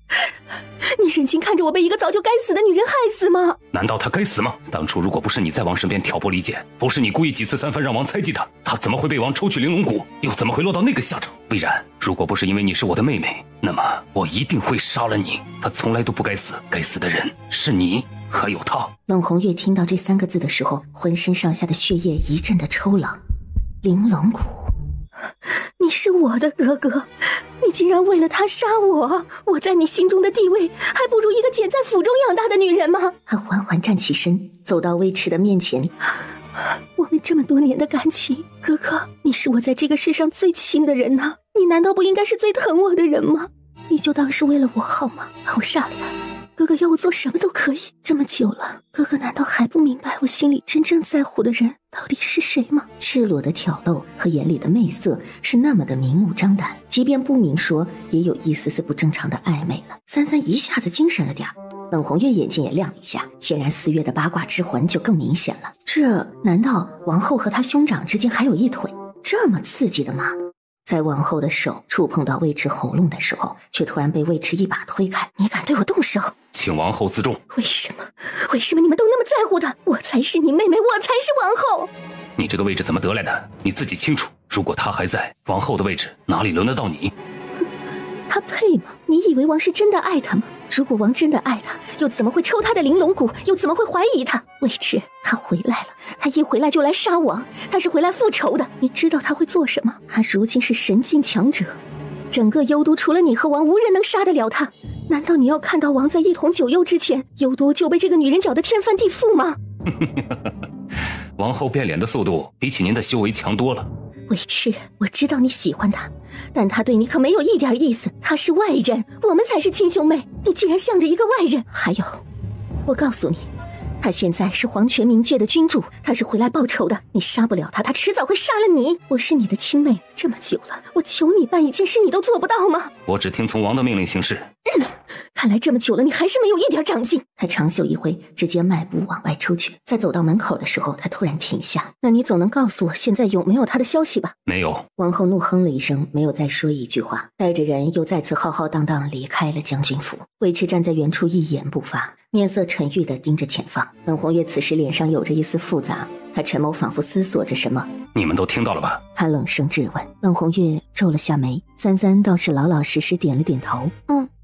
S1: 你忍心看着我被一个早就该死的女人害死吗？
S4: 难道她该死吗？当初如果不是你在王身边挑拨离间，不是你故意几次三番让王猜忌她怎么会被王抽取玲珑骨，又怎么会落到那个下场？魏然，如果不是因为你是我的妹妹，那么我一定会杀了你。她从来都不该死，该死的人是你，还有她。
S1: 冷红月听到这3个字的时候，浑身上下的血液一阵的抽冷。玲珑骨，你是我的哥哥，你竟然为了他杀我，我在你心中的地位还不如一个捡在府中养大的女人吗？他缓缓站起身，走到尉迟的面前。我们这么多年的感情，哥哥，你是我在这个世上最亲的人呢，你难道不应该是最疼我的人吗？你就当是为了我好吗？把我杀了他，哥哥要我做什么都可以。这么久了，哥哥难道还不明白我心里真正在乎的人到底是谁吗？赤裸的挑逗和眼里的媚色是那么的明目张胆，即便不明说，也有一丝丝不正常的暧昧了。三三一下子精神了点，冷红月眼睛也亮了一下，显然4月的八卦之魂就更明显了。这难道王后和她兄长之间还有一腿？这么刺激的吗？在王后的手触碰到尉迟喉咙的时候，却突然被尉迟一把推开。你敢对我动手？
S4: 请王后自重。
S1: 为什么你们都那么在乎她？我才是你妹妹，我才是王后。
S4: 你这个位置怎么得来的？你自己清楚。如果她还在，王后的位置哪里轮得到你？
S1: 他配吗？你以为王是真的爱他吗？如果王真的爱他，又怎么会抽他的玲珑骨？又怎么会怀疑他？尉迟，他回来了，他一回来就来杀王，他是回来复仇的。你知道他会做什么？他如今是神境强者，整个幽都除了你和王，无人能杀得了他。难道你要看到王在一统九幽之前，幽都就被这个女人搅得天翻地覆吗？
S4: 王后变脸的速度比起您的修为强多了。
S1: 尉迟，我知道你喜欢他，但他对你可没有一点意思。他是外人，我们才是亲兄妹，你竟然向着一个外人。还有，我告诉你，他现在是黄泉明阙的君主，他是回来报仇的。你杀不了他，他迟早会杀了你。我是你的亲妹，这么久了，我求你办一件事，你都做不到吗？
S4: 我只听从王的命令行事。
S1: 看来这么久了，你还是没有一点长进。他长袖一挥，直接迈步往外出去。在走到门口的时候，他突然停下。那你总能告诉我现在有没有他的消息吧？
S4: 没有。
S1: 王后怒哼了一声，没有再说一句话，带着人又再次浩浩荡荡离开了将军府。尉迟站在原处一言不发，面色沉郁地盯着前方。冷红月此时脸上有着一丝复杂，他沉眸仿佛思索着什么。
S4: 你们都听到了吧？
S1: 他冷声质问。冷红月皱了下眉，三三倒是老老实实点了点头。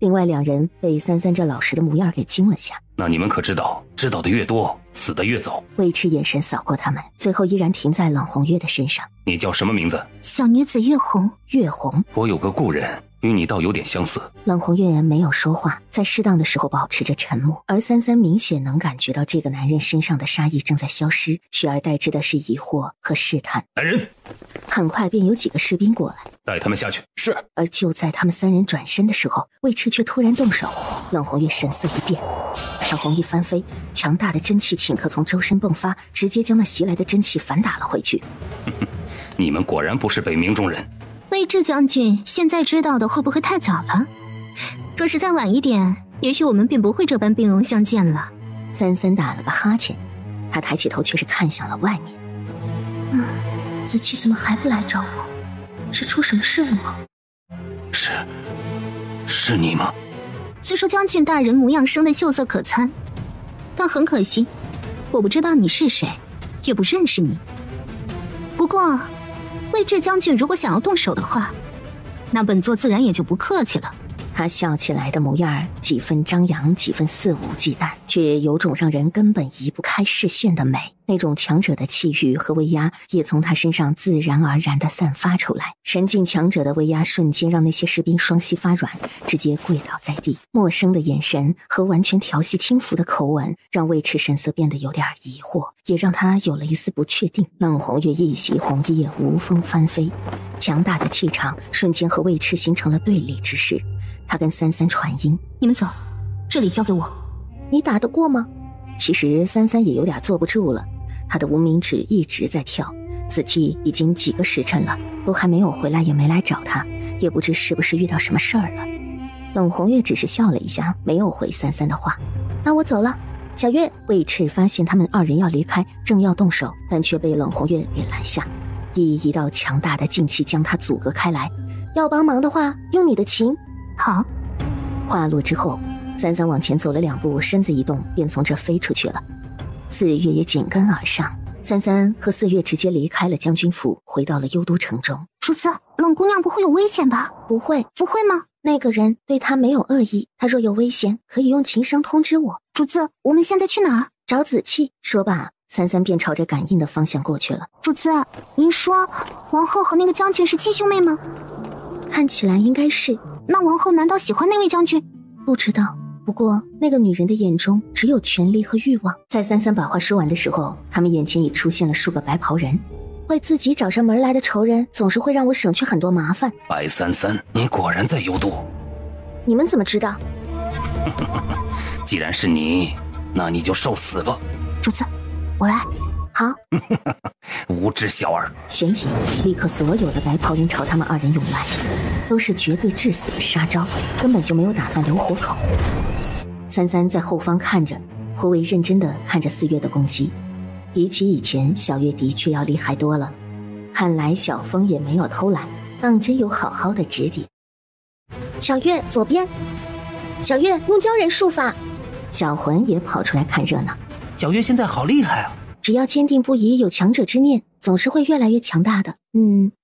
S1: 另外2人被三三这老实的模样给惊了下。
S4: 那你们可知道，知道的越多，死的越早。
S1: 尉迟眼神扫过他们，最后依然停在冷红月的身上。
S4: 你叫什么名字？
S3: 小女子月红。
S1: 月红，
S4: 我有个故人，与你倒有点相似。
S1: 冷红月没有说话，在适当的时候保持着沉默，而三三明显能感觉到这个男人身上的杀意正在消失，取而代之的是疑惑和试探。
S4: 来人！
S1: 很快便有几个士兵过来，
S4: 带他们下去。是。
S1: 而就在他们3人转身的时候，尉迟却突然动手。冷红月神色一变，长虹一翻飞，强大的真气顷刻从周身迸发，直接将那袭来的真气反打了回去。
S4: 你们果然不是北冥中人。
S3: 尉迟将军现在知道的会不会太早了？若是再晚一点，也许我们便不会这般兵戎相见了。
S1: 三三打了个哈欠，他抬起头却是看向了外面。子期怎么还不来找我？是出什么事了吗？
S4: 是你吗？
S3: 虽说将军大人模样生得秀色可餐，但很可惜，我不知道你是谁，也不认识你。不过，魏志将军如果想要动手的话，那本座自然也就不客气了。
S1: 他笑起来的模样几分张扬，几分肆无忌惮，却有种让人根本移不开视线的美。那种强者的气宇和威压也从他身上自然而然地散发出来。神境强者的威压瞬间让那些士兵双膝发软，直接跪倒在地。陌生的眼神和完全调戏轻浮的口吻让魏迟神色变得有点疑惑，也让他有了一丝不确定。冷红月一袭红衣无风翻飞，强大的气场瞬间和魏迟形成了对立之势。他跟三三传音：
S3: 你们走，这里交给我。
S1: 你打得过吗？其实三三也有点坐不住了，他的无名指一直在跳。子期已经几个时辰了，都还没有回来，也没来找他，也不知是不是遇到什么事儿了。冷红月只是笑了一下，没有回三三的话。那我走了。小月，魏迟发现他们二人要离开，正要动手，但却被冷红月给拦下，以一道强大的劲气将他阻隔开来。要帮忙的话，用你的琴。
S3: 好。
S1: 话落之后，三三往前走了2步，身子一动，便从这飞出去了。四月也紧跟而上，三三和四月直接离开了将军府，回到了幽都城中。
S3: 主子，冷姑娘不会有危险吧？
S1: 不会。
S3: 不会吗？
S1: 那个人对她没有恶意，他若有危险，可以用琴声通知我。
S3: 主子，我们现在去哪儿？
S1: 找子期。说罢，三三便朝着感应的方向过去了。
S3: 主子，您说王后和那个将军是亲兄妹吗？
S1: 看起来应该是。
S3: 那王后难道喜欢那位将军？
S1: 不知道。不过那个女人的眼中只有权力和欲望。在三三把话说完的时候，他们眼前已出现了数个白袍人。为自己找上门来的仇人，总是会让我省去很多麻烦。
S5: 白三三，你果然在幽都。
S1: 你们怎么知道？
S5: 既然是你，那你就受死吧。
S3: 主子，我来。
S1: 好。
S5: 无知小儿。
S1: 旋即，立刻所有的白袍人朝他们二人涌来，都是绝对致死的杀招，根本就没有打算留活口。三三在后方看着，颇为认真地看着四月的攻击。比起以前，小月的确要厉害多了。看来小风也没有偷懒，当真有好好的指点。小月左边，小月用鲛人术法。小魂也跑出来看热闹。
S6: 小月现在好厉害啊！
S1: 只要坚定不移，有强者之念，总是会越来越强大的。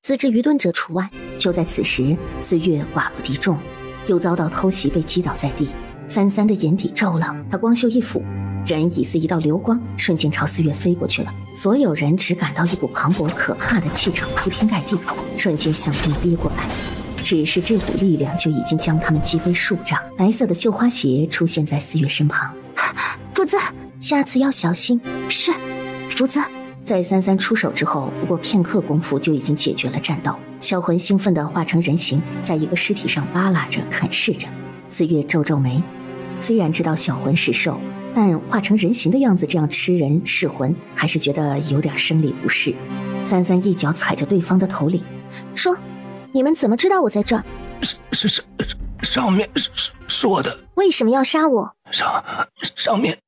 S1: 自知愚钝者除外。就在此时，四月寡不敌众，又遭到偷袭，被击倒在地。三三的眼底骤冷，他光袖一抚，人已似一道流光，瞬间朝四月飞过去了。所有人只感到一股磅礴可怕的气场铺天盖地，瞬间向他们逼过来。只是这股力量就已经将他们击飞数丈。白色的绣花鞋出现在四月身旁。
S3: 主子，
S1: 下次要小心。
S3: 是，主子。
S1: 在三三出手之后，不过片刻功夫就已经解决了战斗。小魂兴奋地化成人形，在一个尸体上扒拉着啃噬着。四月皱皱眉，虽然知道小魂是兽，但化成人形的样子这样吃人噬魂，还是觉得有点生理不适。三三一脚踩着对方的头领，说：“你们怎么知道我在这儿？”
S5: 上面说的。
S1: 为什么要杀我？
S5: 上面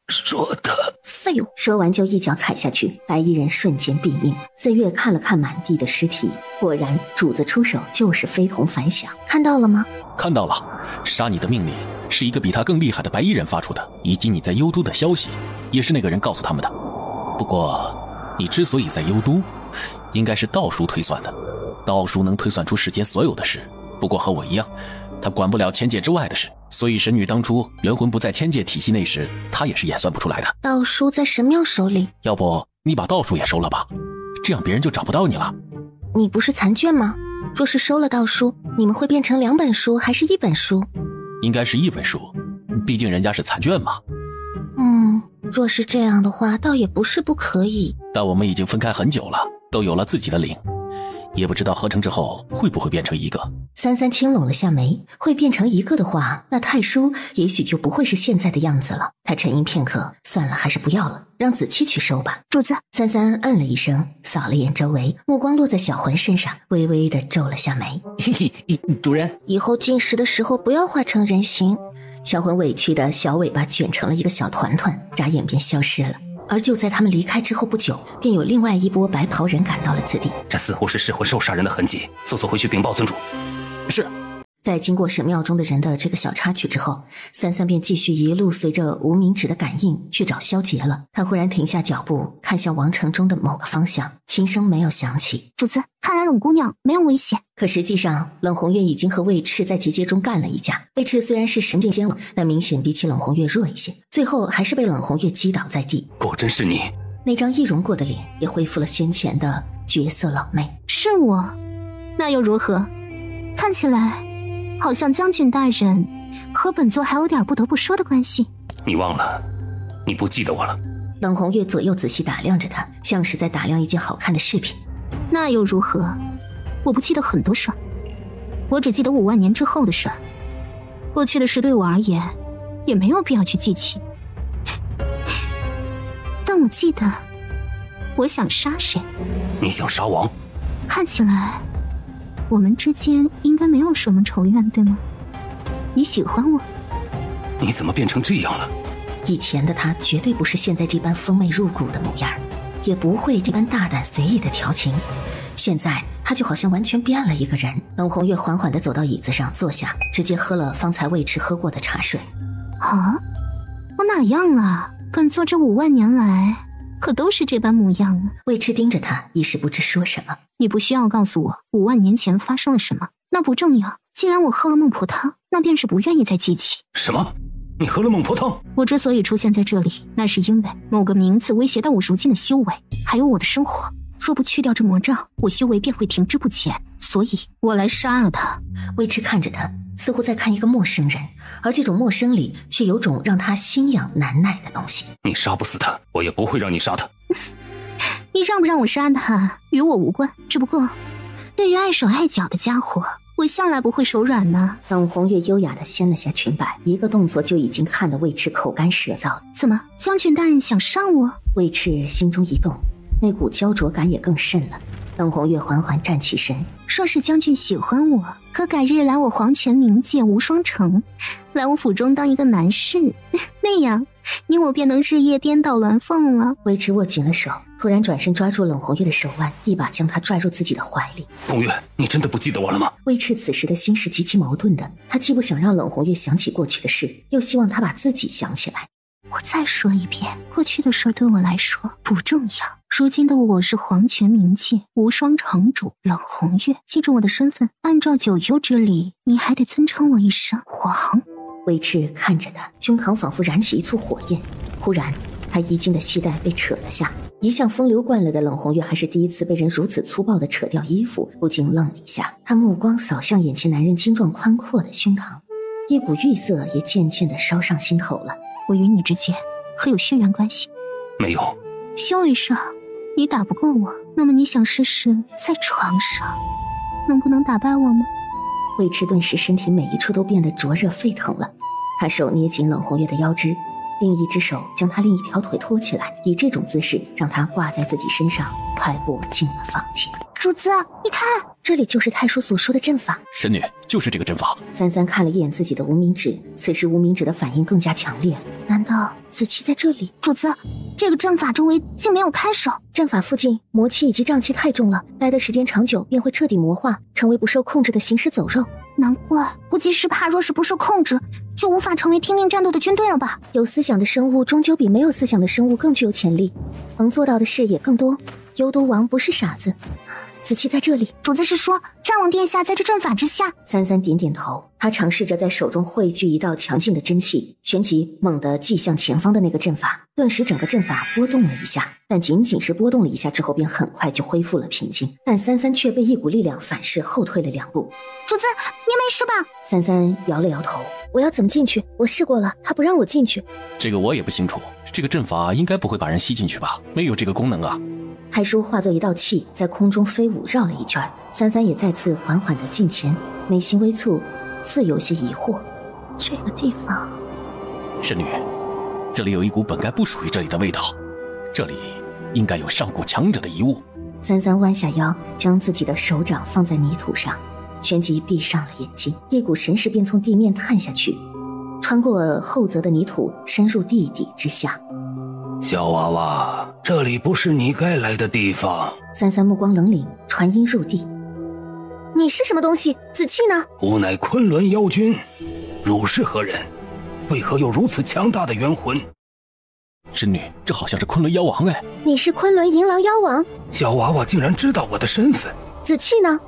S5: 说的。
S1: 废物！说完就一脚踩下去，白衣人瞬间毙命。四月看了看满地的尸体，果然主子出手就是非同凡响。看到了吗？
S2: 看到了，杀你的命令是一个比他更厉害的白衣人发出的，以及你在幽都的消息也是那个人告诉他们的。不过你之所以在幽都，应该是道叔推算的。道叔能推算出世间所有的事，不过和我一样，他管不了千界之外的事，所以神女当初元魂不在千界体系内时，他也是演算不出来的。
S1: 道叔在神庙手里，
S2: 要不你把道叔也收了吧，这样别人就找不到你了。
S1: 你不是残卷吗？若是收了道书，你们会变成2本书还是1本书？
S2: 应该是1本书，毕竟人家是残卷嘛。
S1: 若是这样的话，倒也不是不可以。
S2: 但我们已经分开很久了，都有了自己的灵，也不知道合成之后会不会变成一个。
S1: 三三轻拢了下眉，会变成一个的话，那太叔也许就不会是现在的样子了。他沉吟片刻，算了，还是不要了，让子期去收吧。
S3: 主子。
S1: 三三嗯了一声，扫了眼周围，目光落在小魂身上，微微的皱了下眉。
S6: 嘿嘿，主人，
S1: 以后进食的时候不要化成人形。小魂委屈的小尾巴卷成了一个小团团，眨眼便消失了。而就在他们离开之后不久，便有另外一波白袍人赶到了此地。
S4: 这似乎是噬魂兽杀人的痕迹，速速回去禀报尊主。
S2: 是。
S1: 在经过神庙中的人的这个小插曲之后，三三便继续一路随着无名指的感应去找萧杰了。他忽然停下脚步，看向王城中的某个方向，轻声没有响起：“
S3: 主子，看来冷姑娘没有危险。”
S1: 可实际上，冷红月已经和魏赤在结界中干了一架。魏赤虽然是神境仙王，但明显比起冷红月弱一些，最后还是被冷红月击倒在地。
S4: 果真是你！
S1: 那张易容过的脸也恢复了先前的绝色冷媚。
S3: 是我，那又如何？看起来好像将军大人和本座还有点不得不说的关系。
S4: 你忘了，你不记得我了。
S1: 冷红月左右仔细打量着他，像是在打量一件好看的饰品。
S3: 那又如何？我不记得很多事儿，我只记得5万年之后的事儿。过去的事对我而言也没有必要去记起。但我记得我想杀谁。
S4: 你想杀王？
S3: 看起来我们之间应该没有什么仇怨，对吗？你喜欢我？
S4: 你怎么变成这样了？
S1: 以前的他绝对不是现在这般风媚入骨的模样，也不会这般大胆随意的调情。现在他就好像完全变了一个人。冷红月缓缓地走到椅子上坐下，直接喝了方才魏迟喝过的茶水。
S3: 啊，我哪样了？本座这5万年来可都是这般模样啊。
S1: 魏迟盯着他，一时不知说什么。
S3: 你不需要告诉我5万年前发生了什么，那不重要。既然我喝了孟婆汤，那便是不愿意再记起。
S4: 什么？你喝了孟婆汤？
S3: 我之所以出现在这里，那是因为某个名字威胁到我如今的修为，还有我的生活。若不去掉这魔障，我修为便会停滞不前，所以我来杀了他。
S1: 魏迟看着他，似乎在看一个陌生人，而这种陌生里却有种让他心痒难耐的东西。
S4: 你杀不死他，我也不会让你杀他。
S3: 你让不让我杀他与我无关，只不过对于碍手碍脚的家伙，我向来不会手软呢。
S1: 冷红月优雅地掀了下裙摆，一个动作就已经看得魏迟口干舌燥。
S3: 怎么，将军大人想上我？
S1: 魏迟心中一动，那股焦灼感也更甚了。冷红月缓缓站起身，
S3: 若是将军喜欢我，可改日来我黄泉冥界无双城，来我府中当一个男士，那样你我便能日夜颠倒鸾凤了。
S1: 魏迟握紧了手，突然转身抓住冷红月的手腕，一把将她拽入自己的怀里。
S4: 红月，你真的不记得我了吗？
S1: 魏迟此时的心是极其矛盾的，他既不想让冷红月想起过去的事，又希望她把自己想起来。
S3: 我再说一遍，过去的事对我来说不重要。如今的我是黄泉冥界无双城主冷红月，记住我的身份，按照九幽之礼，你还得尊称我一声王。
S1: 魏迟看着他，胸膛仿佛燃起一簇火焰。忽然，他衣襟的系带被扯了下，一向风流惯了的冷红月还是第一次被人如此粗暴地扯掉衣服，不禁愣了一下。他目光扫向眼前男人精壮宽阔的胸膛，一股欲色也渐渐地烧上心头了。
S3: 我与你之间可有血缘关系？
S4: 没有。
S3: 修为上你打不过我，那么你想试试在床上能不能打败我吗？
S1: 魏迟顿时身体每一处都变得灼热沸腾了，他手捏紧冷红月的腰肢，另一只手将她另一条腿托起来，以这种姿势让她挂在自己身上，快步进了房间。
S3: 主子，你看，
S1: 这里就是太叔所说的阵法。
S2: 神女，就是这个阵法。
S1: 三三看了一眼自己的无名指，此时无名指的反应更加强烈了。难道子期在这里？
S3: 主子，这个阵法周围竟没有看守，
S1: 阵法附近魔气以及瘴气太重了，待的时间长久便会彻底魔化，成为不受控制的行尸走肉。
S3: 难怪，估计是怕若是不受控制，就无法成为听命战斗的军队了吧？
S1: 有思想的生物终究比没有思想的生物更具有潜力，能做到的事也更多。幽都王不是傻子，子期在这里。
S3: 主子是说战王殿下在这阵法之下？
S1: 三三点点头，他尝试着在手中汇聚一道强劲的真气，旋即猛地击向前方的那个阵法，顿时整个阵法波动了一下，但仅仅是波动了一下之后便很快就恢复了平静。但三三却被一股力量反噬后退了2步。
S3: 主子，你没事吧？
S1: 三三摇了摇头，我要怎么进去？我试过了，他不让我进去。
S2: 这个我也不清楚，这个阵法应该不会把人吸进去吧？没有这个功能啊。
S1: 太叔化作一道气在空中飞舞绕了一圈，三三也再次缓缓地近前，眉心微蹙，似有些疑惑。这个地方，
S2: 神女，这里有一股本该不属于这里的味道，这里应该有上古强者的遗物。
S1: 三三弯下腰，将自己的手掌放在泥土上，旋即闭上了眼睛，一股神识便从地面探下去，穿过厚泽的泥土，深入地底之下。
S5: 小娃娃，这里不是你该来的地方。
S1: 三三目光冷凛，传音入地。你是什么东西？紫气呢？
S5: 吾乃昆仑妖君，汝是何人？为何有如此强大的元魂？
S2: 神女，这好像是昆仑妖王哎。
S1: 你是昆仑银狼妖王？
S5: 小娃娃竟然知道我的身份。
S1: 紫气呢？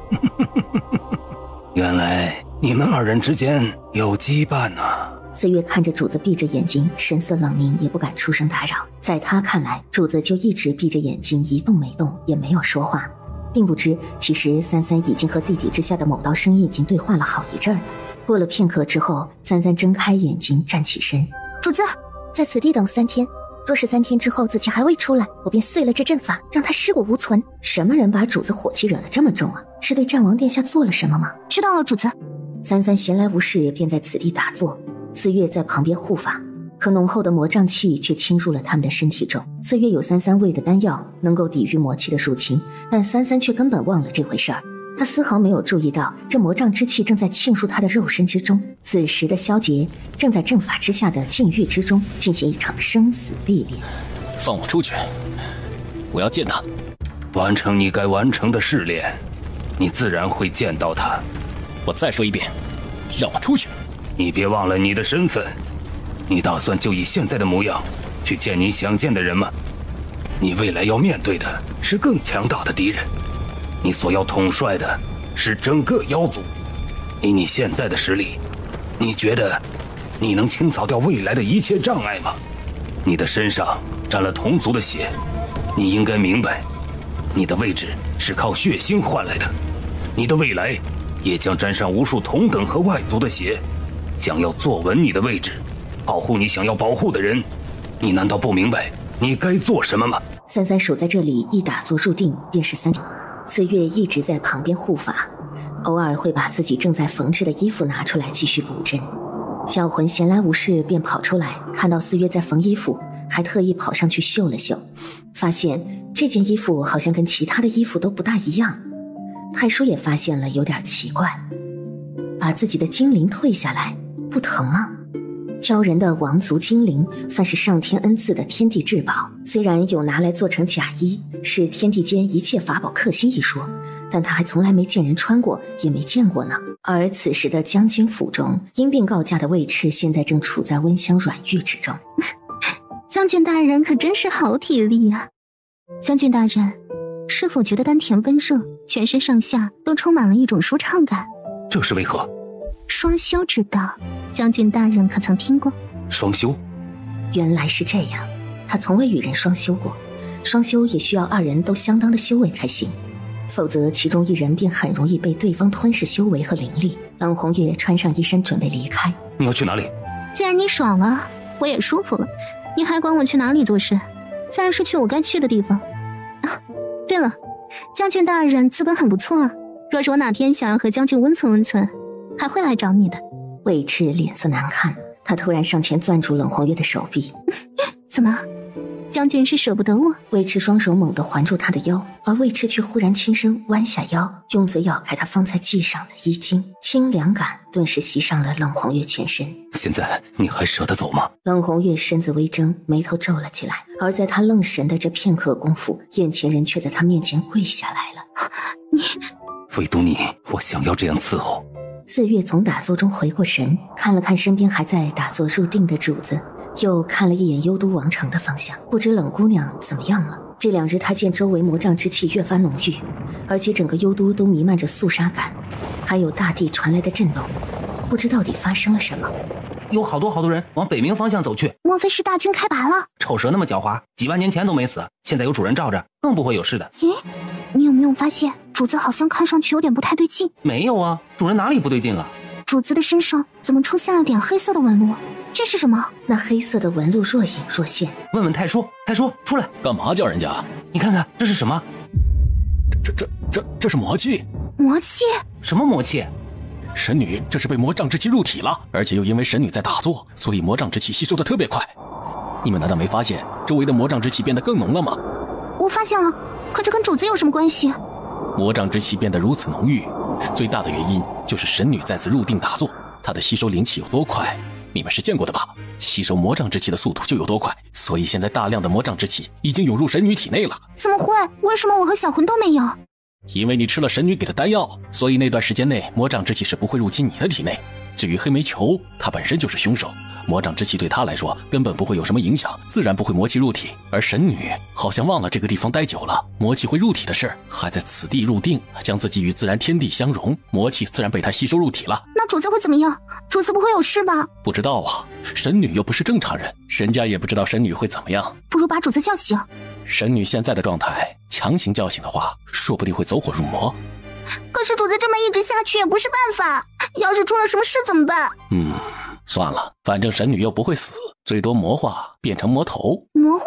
S5: 原来你们二人之间有羁绊啊。
S1: 四月看着主子闭着眼睛，神色冷凝，也不敢出声打扰。在他看来，主子就一直闭着眼睛，一动没动，也没有说话，并不知其实三三已经和地底之下的某道声音已经对话了好一阵了。过了片刻之后，三三睁开眼睛，站起身。主子，在此地等3天，若是3天之后紫气还未出来，我便碎了这阵法，让他尸骨无存。什么人把主子火气惹得这么重啊？是对战王殿下做了什么吗？
S3: 知道了，主子。
S1: 三三闲来无事，便在此地打坐。四月在旁边护法，可浓厚的魔瘴气却侵入了他们的身体中。四月有三三喂的丹药能够抵御魔气的入侵，但三三却根本忘了这回事儿。他丝毫没有注意到这魔瘴之气正在侵入他的肉身之中。此时的萧杰正在阵法之下的禁欲之中进行一场生死历练。
S2: 放我出去，我要见他。
S5: 完成你该完成的试炼，你自然会见到他。
S2: 我再说一遍，让我出去。
S5: 你别忘了你的身份，你打算就以现在的模样去见你想见的人吗？你未来要面对的是更强大的敌人，你所要统帅的是整个妖族。以你现在的实力，你觉得你能清扫掉未来的一切障碍吗？你的身上沾了同族的血，你应该明白，你的位置是靠血腥换来的，你的未来也将沾上无数同等和外族的血。想要坐稳你的位置，保护你想要保护的人，你难道不明白你该做什么吗？
S1: 三三守在这里一打坐入定便是3天。四月一直在旁边护法，偶尔会把自己正在缝制的衣服拿出来继续补针。小魂闲来无事便跑出来，看到四月在缝衣服，还特意跑上去嗅了嗅，发现这件衣服好像跟其他的衣服都不大一样。太叔也发现了有点奇怪，把自己的精灵退下来，不疼吗？鲛人的王族精灵算是上天恩赐的天地至宝，虽然有拿来做成假衣，是天地间一切法宝克星一说，但他还从来没见人穿过，也没见过呢。而此时的将军府中，因病告假的魏赤现在正处在温香软玉之中。
S3: 将军大人可真是好体力啊！将军大人，是否觉得丹田温热，全身上下都充满了一种舒畅感？
S5: 这是为何？
S3: 双修之道，将军大人可曾听过？
S5: 双修？
S1: 原来是这样，他从未与人双修过，双修也需要2人都相当的修为才行，否则其中一人便很容易被对方吞噬修为和灵力。冷红月穿上衣衫准备离开。
S5: 你要去哪里？
S3: 既然你爽了，我也舒服了，你还管我去哪里做事？自然是去我该去的地方。啊，对了，将军大人资本很不错啊，若是我哪天想要和将军温存温存，还会来找你的。
S1: 魏赤脸色难看，他突然上前攥住冷红月的手臂。
S3: 怎么，将军是舍不得我？
S1: 魏赤双手猛地环住他的腰，而魏赤却忽然轻身弯下腰，用嘴咬开他方才系上的衣襟，清凉感顿时袭上了冷红月全身。
S5: 现在你还舍得走吗？
S1: 冷红月身子微怔，眉头皱了起来，而在他愣神的这片刻功夫，眼前人却在他面前跪下来了。
S3: 你，
S5: 唯独你，我想要这样伺候。
S1: 四月从打坐中回过神，看了看身边还在打坐入定的主子，又看了一眼幽都王城的方向，不知冷姑娘怎么样了。这2日他见周围魔瘴之气越发浓郁，而且整个幽都都弥漫着肃杀感，还有大地传来的震动，不知到底发生了什么。
S6: 有好多人往北冥方向走去，
S3: 莫非是大军开拔了？
S6: 丑蛇那么狡猾，几万年前都没死，现在有主人罩着，更不会有事的。
S3: 咦，你有没有发现主子好像看上去有点不太对劲？
S6: 没有啊，主人哪里不对劲了？
S3: 主子的身上怎么出现了点黑色的纹路？这是什么？
S1: 那黑色的纹路若隐若现。
S6: 问问太叔，太叔出来，
S2: 干嘛叫人家？
S6: 你看看这是什么？
S2: 这是魔气。
S3: 魔气？
S6: 什么魔气？
S2: 神女这是被魔瘴之气入体了，而且又因为神女在打坐，所以魔瘴之气吸收的特别快。你们难道没发现周围的魔瘴之气变得更浓了吗？
S3: 我发现了，可这跟主子有什么关系？
S2: 魔瘴之气变得如此浓郁，最大的原因就是神女再次入定打坐，她的吸收灵气有多快，你们是见过的吧？吸收魔瘴之气的速度就有多快，所以现在大量的魔瘴之气已经涌入神女体内了。
S3: 怎么会？为什么我和小魂都没有？
S2: 因为你吃了神女给的丹药，所以那段时间内魔障之气是不会入侵你的体内。至于黑煤球，他本身就是凶手，魔障之气对他来说根本不会有什么影响，自然不会魔气入体。而神女好像忘了这个地方待久了，魔气会入体的事，还在此地入定，将自己与自然天地相融，魔气自然被他吸收入体了。
S3: 那主子会怎么样？主子不会有事吧？
S2: 不知道啊，神女又不是正常人，人家也不知道神女会怎么样。
S3: 不如把主子叫醒。
S2: 神女现在的状态，强行叫醒的话，说不定会走火入魔。
S3: 可是主子这么一直下去也不是办法，要是出了什么事怎么办？
S2: 算了，反正神女又不会死，最多魔化变成魔头。
S3: 魔化？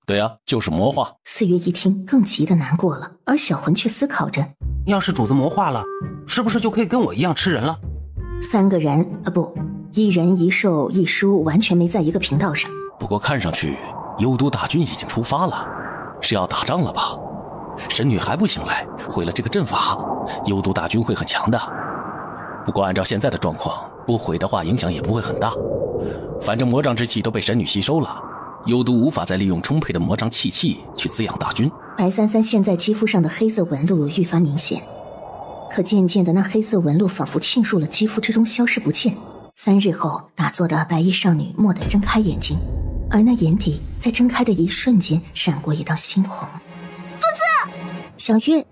S2: 对啊，就是魔化。
S1: 四月一听更急得难过了，而小魂却思考着，
S6: 要是主子魔化了，是不是就可以跟我一样吃人了
S1: ？3个人不，一人一兽一书完全没在一个频道上。
S2: 不过看上去幽都大军已经出发了，是要打仗了吧？神女还不醒来，毁了这个阵法，幽都大军会很强的。不过按照现在的状况，不毁的话影响也不会很大。反正魔障之气都被神女吸收了，幽都无法再利用充沛的魔障气去滋养大军。
S1: 白三三现在肌肤上的黑色纹路愈发明显，可渐渐的那黑色纹路仿佛沁入了肌肤之中，消失不见。3日后，打坐的白衣少女蓦地睁开眼睛，而那眼底在睁开的一瞬间闪过一道猩红。
S3: 主子，
S1: 小月，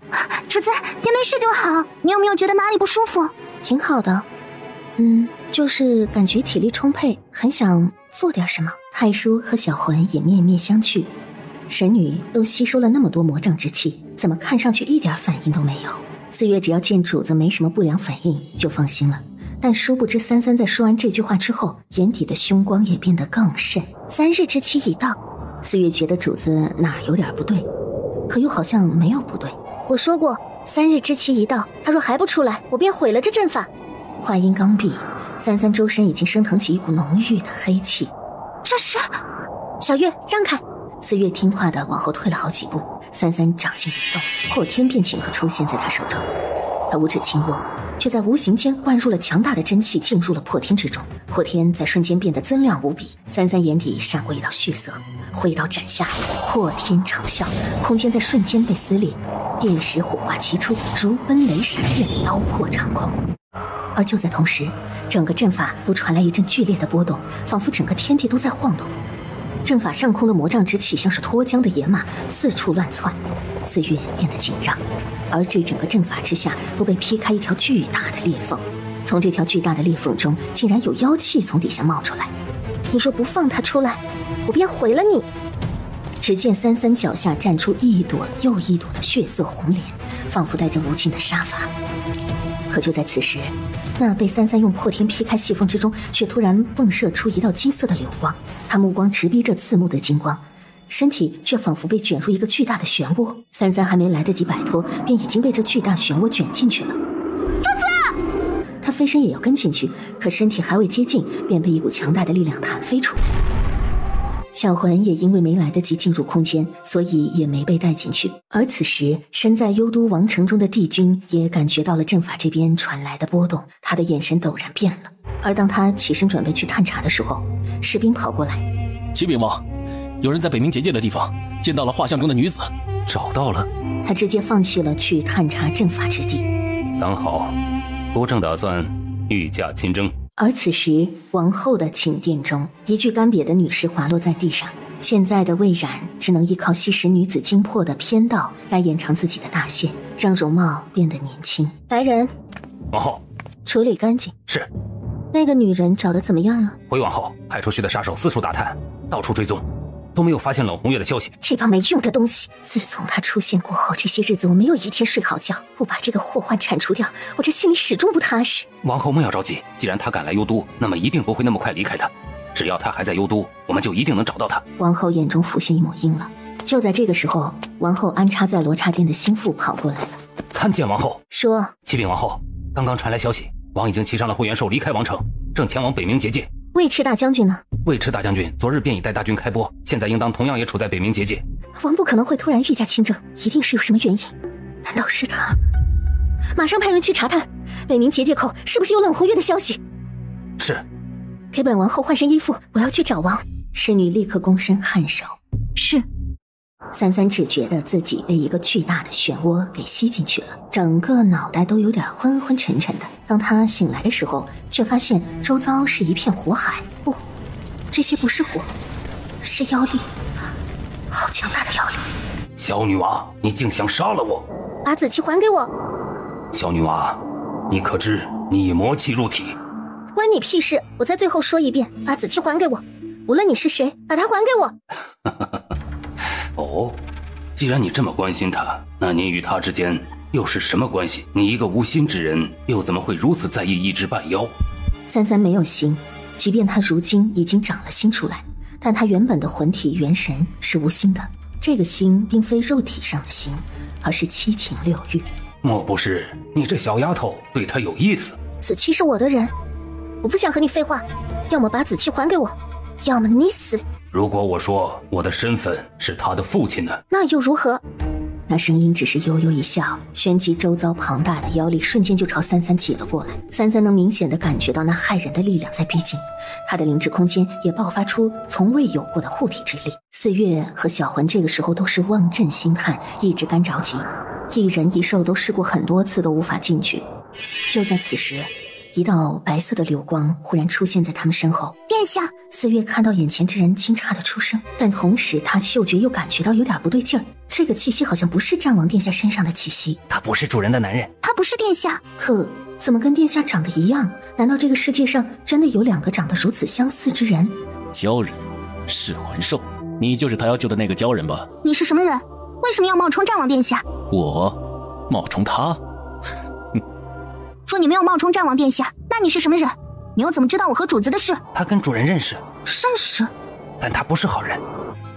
S3: 主子，别没事就好。你有没有觉得哪里不舒服？
S1: 挺好的，就是感觉体力充沛，很想做点什么。太叔和小魂也面面相觑，神女都吸收了那么多魔障之气，怎么看上去一点反应都没有？四月只要见主子没什么不良反应就放心了，但殊不知三三在说完这句话之后，眼底的凶光也变得更甚。3日之期已到，四月觉得主子哪儿有点不对，可又好像没有不对。我说过3日之期一到，他若还不出来，我便毁了这阵法。话音刚毕，三三周身已经升腾起一股浓郁的黑气。
S3: 这是……
S1: 小月让开！四月听话的往后退了好几步，三三掌心一动，破天便顷刻出现在他手中。他五指轻握，却在无形间灌入了强大的真气，进入了破天之中。破天在瞬间变得增亮无比，三三眼底闪过一道血色，挥刀斩下，破天长啸，空间在瞬间被撕裂，电石火花齐出，如奔雷闪电，刀破长空。而就在同时，整个阵法都传来一阵剧烈的波动，仿佛整个天地都在晃动。阵法上空的魔障之气像是脱缰的野马，四处乱窜。四月变得紧张，而这整个阵法之下都被劈开一条巨大的裂缝，从这条巨大的裂缝中竟然有妖气从底下冒出来。你说不放他出来，我便毁了你！只见三三脚下绽出一朵又一朵的血色红莲，仿佛带着无尽的杀伐。可就在此时，那被三三用破天劈开细缝之中，却突然迸射出一道金色的流光。他目光直逼着刺目的金光，身体却仿佛被卷入一个巨大的漩涡。三三还没来得及摆脱，便已经被这巨大漩涡卷进去了。
S3: 主子！
S1: 他飞身也要跟进去，可身体还未接近，便被一股强大的力量弹飞出来。小魂也因为没来得及进入空间，所以也没被带进去。而此时身在幽都王城中的帝君也感觉到了阵法这边传来的波动，他的眼神陡然变了。而当他起身准备去探查的时候，士兵跑过来：
S2: 启禀王，有人在北冥结界的地方见到了画像中的女子。
S4: 找到了。
S1: 他直接放弃了去探查阵法之地。
S4: 刚好我正打算御驾亲征。
S1: 而此时王后的寝殿中，一具干瘪的女尸滑落在地上。现在的魏冉只能依靠吸食女子精魄的偏道来延长自己的大限，让容貌变得年轻。来人，
S4: 王后，
S1: 处理干净。
S4: 是。
S1: 那个女人找得怎么样了？
S4: 回王后，派出去的杀手四处打探，到处追踪，都没有发现冷红月的消息。
S1: 这帮没用的东西！自从她出现过后，这些日子我没有一天睡好觉，不把这个祸患铲除掉，我这心里始终不踏实。
S4: 王后莫要着急，既然他敢来幽都，那么一定不会那么快离开的。只要他还在幽都，我们就一定能找到他。
S1: 王后眼中浮现一抹阴冷。就在这个时候，王后安插在罗刹殿的心腹跑过来了。
S4: 参见王后。
S1: 说，
S4: 启禀王后，刚刚传来消息，王已经骑上了会元兽离开王城，正前往北冥结界。
S1: 尉迟大将军呢？
S4: 尉迟大将军昨日便已带大军开播，现在应当同样也处在北冥结界。
S1: 王不可能会突然御驾亲征，一定是有什么原因。难道是他？马上派人去查探北冥结界口是不是有冷红月的消息。
S4: 是。
S1: 给本王后换身衣服，我要去找王。侍女立刻躬身颔首。
S3: 是。
S1: 三三只觉得自己被一个巨大的漩涡给吸进去了，整个脑袋都有点昏昏沉沉的。当他醒来的时候，却发现周遭是一片火海。不，这些不是火，是妖力，好强大的妖力！
S5: 小女娃，你竟想杀了我！
S1: 把紫气还给我！
S5: 小女娃，你可知你以魔气入体？
S1: 关你屁事！我再最后说一遍，把紫气还给我！无论你是谁，把它还给我！
S5: 哦，既然你这么关心他，那你与他之间又是什么关系？你一个无心之人，又怎么会如此在意一只半妖？
S1: 三三没有心，即便他如今已经长了心出来，但他原本的魂体元神是无心的。这个心并非肉体上的心，而是七情六欲。
S5: 莫不是你这小丫头对他有意思？
S1: 紫气是我的人，我不想和你废话，要么把紫气还给我，要么你死。
S5: 如果我说我的身份是他的父亲呢？
S1: 那又如何？那声音只是悠悠一笑，旋即周遭庞大的妖力瞬间就朝三三挤了过来。三三能明显的感觉到那骇人的力量在逼近，他的灵智空间也爆发出从未有过的护体之力。四月和小魂这个时候都是望阵兴叹，一直干着急，一人一兽都试过很多次都无法进去。就在此时，一道白色的流光忽然出现在他们身后。
S3: 殿下，
S1: 四月看到眼前之人惊诧的出声，但同时他嗅觉又感觉到有点不对劲儿，这个气息好像不是战王殿下身上的气息。
S6: 他不是主人的男人，
S3: 他不是殿下，
S1: 可怎么跟殿下长得一样？难道这个世界上真的有两个长得如此相似之人？
S2: 鲛人，噬魂兽，你就是他要救的那个鲛人吧？
S3: 你是什么人？为什么要冒充战王殿下？
S2: 我冒充他？
S3: 说你没有冒充战王殿下，那你是什么人？你又怎么知道我和主子的事？
S6: 他跟主人认识，
S3: 认识，
S6: 但他不是好人。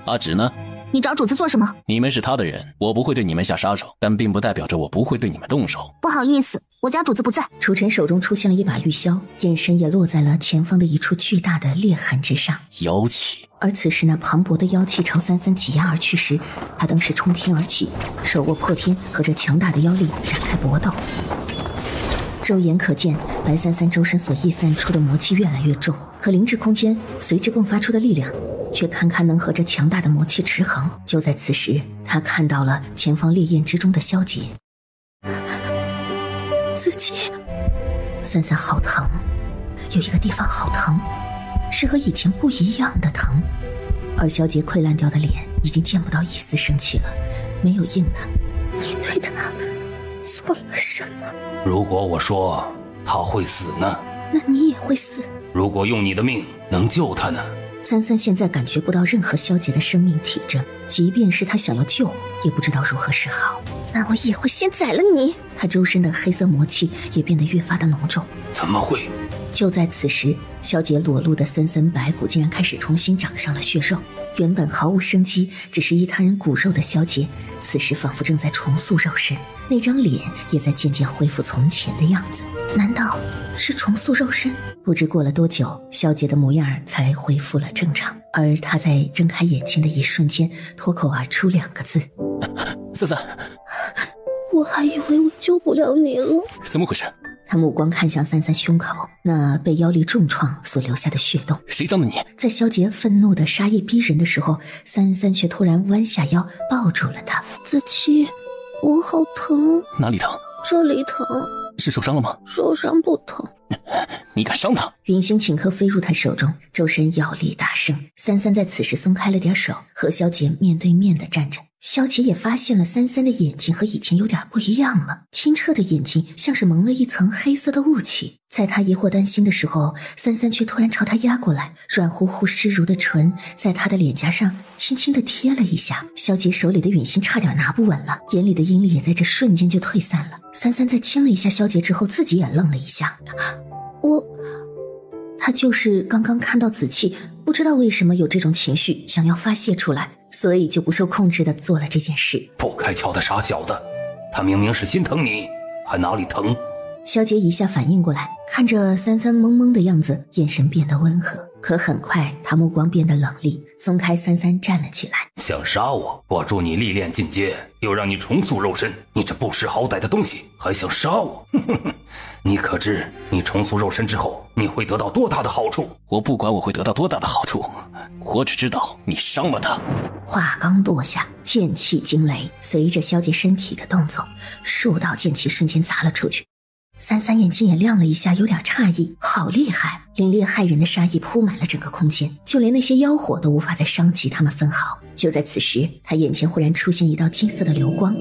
S2: 阿芷呢？
S3: 你找主子做什么？
S2: 你们是他的人，我不会对你们下杀手，但并不代表着我不会对你们动手。
S3: 不好意思，我家主子不在。
S1: 楚尘手中出现了一把玉箫，眼神也落在了前方的一处巨大的裂痕之上。
S2: 妖气。
S1: 而此时那磅礴的妖气朝三三挤压而去时，他当时冲天而起，手握破天和这强大的妖力展开搏斗。肉眼可见，白三三周身所溢散出的魔气越来越重，可灵智空间随之迸发出的力量却堪堪能和这强大的魔气持衡。就在此时，他看到了前方烈焰之中的萧洁。自己，三三好疼，有一个地方好疼，是和以前不一样的疼。而萧洁溃烂掉的脸已经见不到一丝生气了，没有应他。你对他做了什么？
S5: 如果我说他会死呢？
S1: 那你也会死。
S5: 如果用你的命能救他呢？
S1: 三三现在感觉不到任何萧洁的生命体征，即便是他想要救，也不知道如何是好。那我也会先宰了你。他周身的黑色魔气也变得越发的浓重。
S5: 怎么会？
S1: 就在此时，萧洁裸露的森森白骨竟然开始重新长上了血肉。原本毫无生机，只是一滩人骨肉的萧洁，此时仿佛正在重塑肉身，那张脸也在渐渐恢复从前的样子。难道是重塑肉身？不知过了多久，萧洁的模样才恢复了正常。而她在睁开眼睛的一瞬间，脱口而出2个字：
S2: 三三。
S1: 我还以为我救不了你了。
S2: 怎么回事？
S1: 他目光看向三三胸口那被妖力重创所留下的血洞。
S2: 谁伤的你？
S1: 在萧洁愤怒的杀意逼人的时候，三三却突然弯下腰抱住了他。子期，我好疼。
S2: 哪里疼？
S1: 这里疼。
S2: 是受伤了吗？
S1: 受伤不疼。
S2: 你敢伤他？
S1: 云星顷刻飞入他手中，周身妖力大盛。三三在此时松开了点手，和萧洁面对面的站着。萧洁也发现了三三的眼睛和以前有点不一样了，清澈的眼睛像是蒙了一层黑色的雾气。在他疑惑担心的时候，三三却突然朝他压过来，软乎乎湿如的唇在他的脸颊上轻轻地贴了一下。萧洁手里的允心差点拿不稳了，眼里的阴力也在这瞬间就退散了。三三在亲了一下萧洁之后，自己也愣了一下。他就是刚刚看到紫气，不知道为什么有这种情绪想要发泄出来，所以就不受控制的做了这件事。
S5: 不开窍的傻小子，他明明是心疼你，还哪里疼？
S1: 萧洁一下反应过来，看着三三懵懵的样子，眼神变得温和。可很快他目光变得冷厉，松开三三站了起来。
S4: 想杀我？我助你历练进阶，又让你重塑肉身，你这不识好歹的东西还想杀我？你可知你重塑肉身之后你会得到多大的好处？
S2: 我不管我会得到多大的好处，我只知道你伤了他。
S1: 话刚落下，剑气惊雷，随着萧杰身体的动作，数道剑气瞬间砸了出去。三三眼睛也亮了一下，有点诧异，好厉害！凛冽骇人的杀意铺满了整个空间，就连那些妖火都无法再伤及他们分毫。就在此时，他眼前忽然出现一道金色的流光，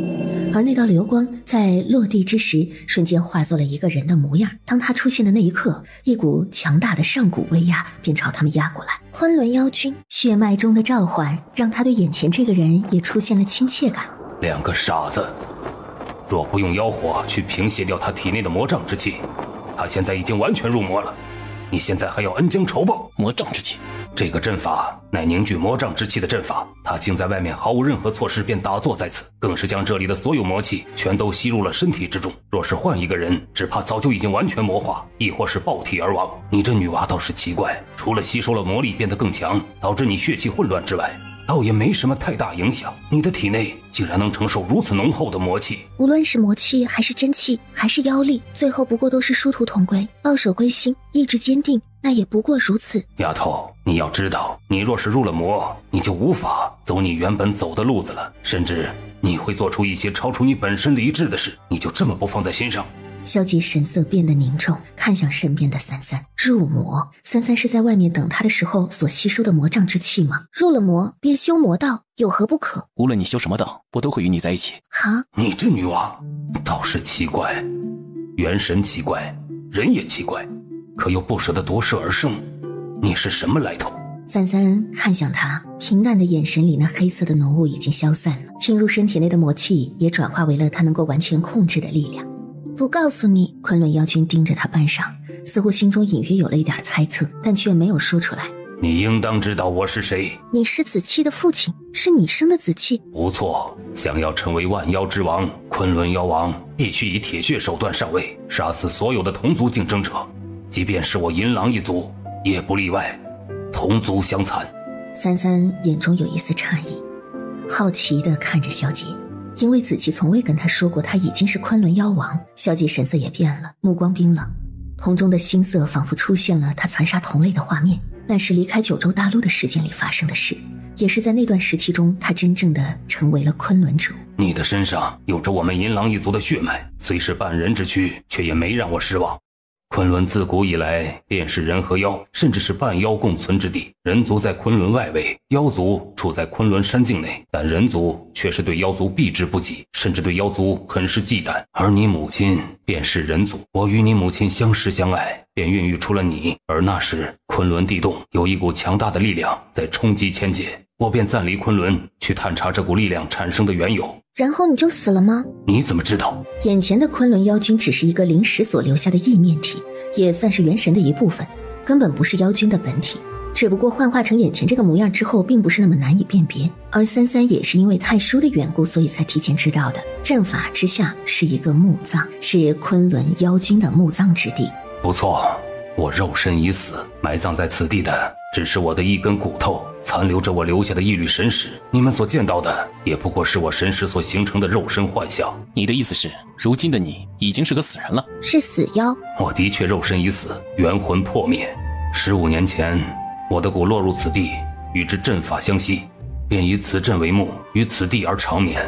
S1: 而那道流光在落地之时，瞬间化作了一个人的模样。当他出现的那一刻，一股强大的上古威压便朝他们压过来。昆仑妖君血脉中的召唤，让他对眼前这个人也出现了亲切感。
S4: 两个傻子！若不用妖火去平息掉他体内的魔障之气，他现在已经完全入魔了。你现在还要恩将仇报？
S2: 魔障之气，
S4: 这个阵法乃凝聚魔障之气的阵法，他竟在外面毫无任何措施便打坐在此，更是将这里的所有魔气全都吸入了身体之中。若是换一个人，只怕早就已经完全魔化，亦或是爆体而亡。你这女娃倒是奇怪，除了吸收了魔力变得更强，导致你血气混乱之外，倒也没什么太大影响。你的体内竟然能承受如此浓厚的魔气，
S1: 无论是魔气还是真气还是妖力，最后不过都是殊途同归，抱守归心，意志坚定，那也不过如此。
S4: 丫头，你要知道，你若是入了魔，你就无法走你原本走的路子了，甚至你会做出一些超出你本身理智的事，你就这么不放在心上？
S1: 萧杰神色变得凝重，看向身边的三三。入魔，三三是在外面等他的时候所吸收的魔障之气吗？入了魔便修魔道，有何不可？
S2: 无论你修什么道，我都会与你在一起。
S1: 哈，
S4: 你这女娃倒是奇怪，元神奇怪，人也奇怪，可又不舍得夺舍而生，你是什么来头？
S1: 三三看向他，平淡的眼神里那黑色的浓雾已经消散了，侵入身体内的魔气也转化为了他能够完全控制的力量。不告诉你。昆仑妖君盯着他半晌，似乎心中隐约有了一点猜测，但却没有说出来。
S4: 你应当知道我是谁。
S1: 你是子期的父亲，是你生的子期。
S4: 不错，想要成为万妖之王，昆仑妖王必须以铁血手段上位，杀死所有的同族竞争者，即便是我银狼一族也不例外，同族相残。
S1: 三三眼中有一丝诧异，好奇地看着萧杰，因为子期从未跟他说过他已经是昆仑妖王。萧杰神色也变了，目光冰冷，瞳中的星色仿佛出现了他残杀同类的画面。那是离开九州大陆的时间里发生的事，也是在那段时期中他真正的成为了昆仑主。
S4: 你的身上有着我们银狼一族的血脉，虽是半人之躯，却也没让我失望。昆仑自古以来便是人和妖，甚至是半妖共存之地。人族在昆仑外围，妖族处在昆仑山境内，但人族却是对妖族避之不及，甚至对妖族很是忌惮。而你母亲便是人族，我与你母亲相识相爱，便孕育出了你。而那时昆仑地动，有一股强大的力量在冲击千界，我便暂离昆仑，去探查这股力量产生的缘由。
S1: 然后你就死了吗？
S4: 你怎么知道？
S1: 眼前的昆仑妖君只是一个灵石所留下的意念体，也算是元神的一部分，根本不是妖君的本体，只不过幻化成眼前这个模样之后并不是那么难以辨别。而三三也是因为太叔的缘故，所以才提前知道的。阵法之下是一个墓葬，是昆仑妖君的墓葬之地。
S4: 不错，我肉身已死，埋葬在此地的只是我的一根骨头，残留着我留下的一缕神识，你们所见到的也不过是我神识所形成的肉身幻象。
S2: 你的意思是，如今的你已经是个死人了？
S1: 是死妖。
S4: 我的确肉身已死，元魂破灭。15年前，我的骨落入此地，与之阵法相吸，便以此阵为墓，于此地而长眠。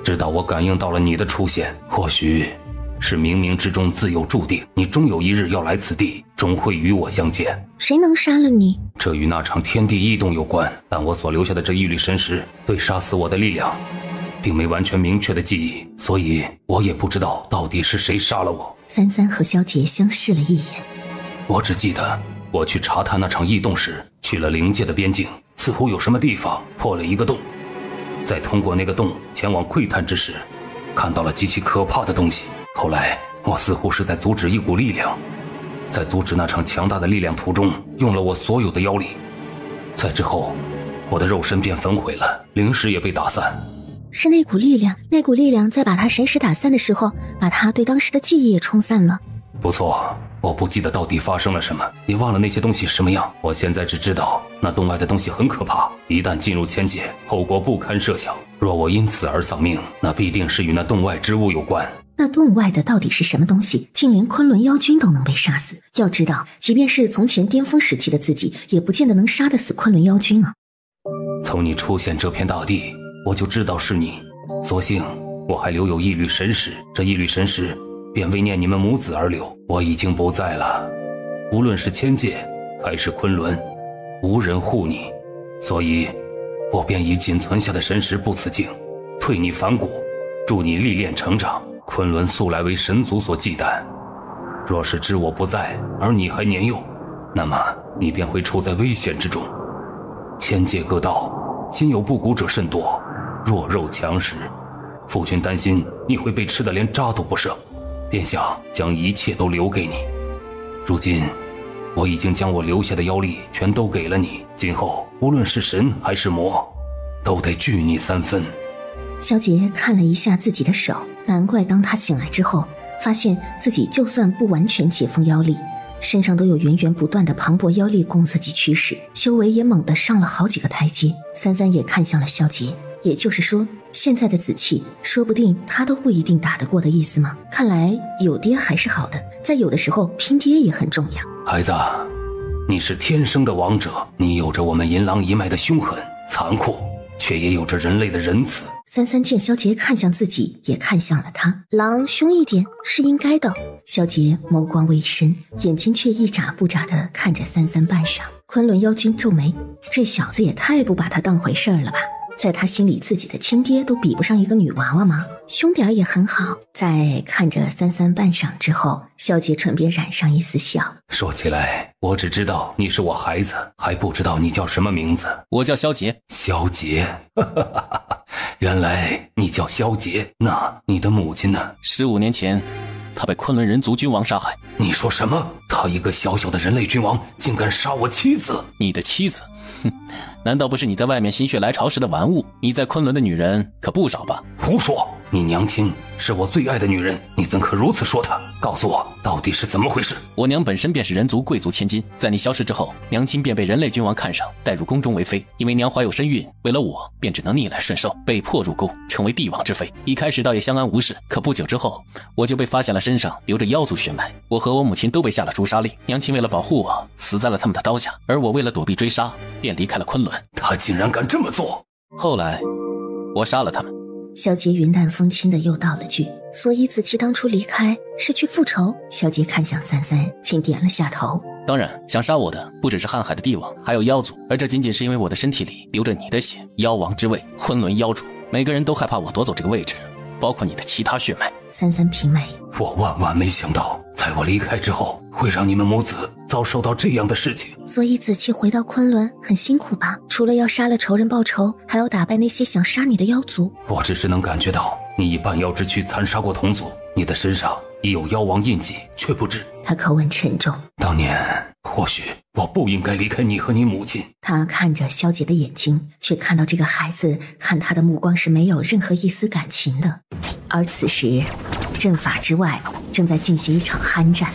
S4: 直到我感应到了你的出现，或许是冥冥之中自有注定，你终有一日要来此地，终会与我相见。
S1: 谁能杀了你？
S4: 这与那场天地异动有关，但我所留下的这一缕神识对杀死我的力量并没完全明确的记忆，所以我也不知道到底是谁杀了我。
S1: 三三和萧杰相视了一眼，
S4: 我只记得我去查探那场异动时，去了灵界的边境，似乎有什么地方破了一个洞，在通过那个洞前往窥探之时，看到了极其可怕的东西。后来我似乎是在阻止一股力量，在阻止那场强大的力量途中用了我所有的妖力，在之后我的肉身便焚毁了，灵石也被打散。
S1: 是那股力量，那股力量在把他神识打散的时候，把他对当时的记忆也冲散了。
S4: 不错，我不记得到底发生了什么，也忘了那些东西什么样。我现在只知道那洞外的东西很可怕，一旦进入千界，后果不堪设想。若我因此而丧命，那必定是与那洞外之物有关。
S1: 那洞外的到底是什么东西？竟连昆仑妖君都能被杀死。要知道，即便是从前巅峰时期的自己，也不见得能杀得死昆仑妖君啊。
S4: 从你出现这片大地，我就知道是你。所幸我还留有一缕神识，这一缕神识便为念你们母子而留。我已经不在了，无论是千界还是昆仑，无人护你，所以我便以仅存下的神识布此境，退你反骨，助你历练成长。昆仑素来为神族所忌惮，若是知我不在，而你还年幼，那么你便会处在危险之中。千界各道，心有不古者甚多，弱肉强食。父亲担心你会被吃得连渣都不剩，便想将一切都留给你。如今我已经将我留下的妖力全都给了你，今后无论是神还是魔，都得拒你3分。
S1: 萧杰看了一下自己的手，难怪当他醒来之后，发现自己就算不完全解封妖力，身上都有源源不断的磅礴妖力供自己驱使，修为也猛地上了好几个台阶。三三也看向了萧杰，也就是说，现在的紫气说不定他都不一定打得过的意思吗？看来有爹还是好的，在有的时候拼爹也很重要。
S4: 孩子，你是天生的王者，你有着我们银狼一脉的凶狠残酷，却也有着人类的仁慈。
S1: 三三见萧杰看向自己，也看向了他。狼凶一点是应该的。萧杰眸光微深，眼睛却一眨不眨地看着三三半晌。昆仑妖君皱眉，这小子也太不把他当回事儿了吧，在他心里自己的亲爹都比不上一个女娃娃吗？凶点儿也很好。在看着三三半晌之后，萧杰唇边染上一丝笑。
S4: 说起来，我只知道你是我孩子，还不知道你叫什么名字。
S2: 我叫萧杰。
S4: 萧杰，原来你叫萧杰。那你的母亲呢
S2: ？15年前他被昆仑人族君王杀害。
S4: 你说什么？他一个小小的人类君王竟敢杀我妻子？
S2: 你的妻子？哼，难道不是你在外面心血来潮时的玩物？你在昆仑的女人可不少吧？
S4: 胡说！你娘亲是我最爱的女人，你怎可如此说她？告诉我到底是怎么回事？
S2: 我娘本身便是人族贵族千金，在你消失之后，娘亲便被人类君王看上，带入宫中为妃。因为娘怀有身孕，为了我便只能逆来顺受，被迫入宫成为帝王之妃。一开始倒也相安无事，可不久之后我就被发现了身上流着妖族血脉，我和我母亲都被下了诛杀令。娘亲为了保护我，死在了他们的刀下，而我为了躲避追杀，便离开了昆仑。
S4: 他竟然敢这么做！
S2: 后来我杀了他们。
S1: 萧杰云淡风轻的又道了句，所以子期当初离开是去复仇。萧杰看向三三，轻点了下头。
S2: 当然，想杀我的不只是瀚海的帝王，还有妖族，而这仅仅是因为我的身体里流着你的血，妖王之位，昆仑妖主，每个人都害怕我夺走这个位置，包括你的其他血脉。
S1: 三三平眉，
S4: 我万万没想到，在我离开之后，会让你们母子遭受到这样的事情。
S1: 所以子期回到昆仑很辛苦吧？除了要杀了仇人报仇，还要打败那些想杀你的妖族。
S4: 我只是能感觉到，你以半妖之躯残杀过同族，你的身上已有妖王印记，却不知。
S1: 他口吻沉重。
S4: 当年或许我不应该离开你和你母亲。
S1: 他看着萧杰的眼睛，却看到这个孩子看他的目光是没有任何一丝感情的。而此时阵法之外正在进行一场酣战，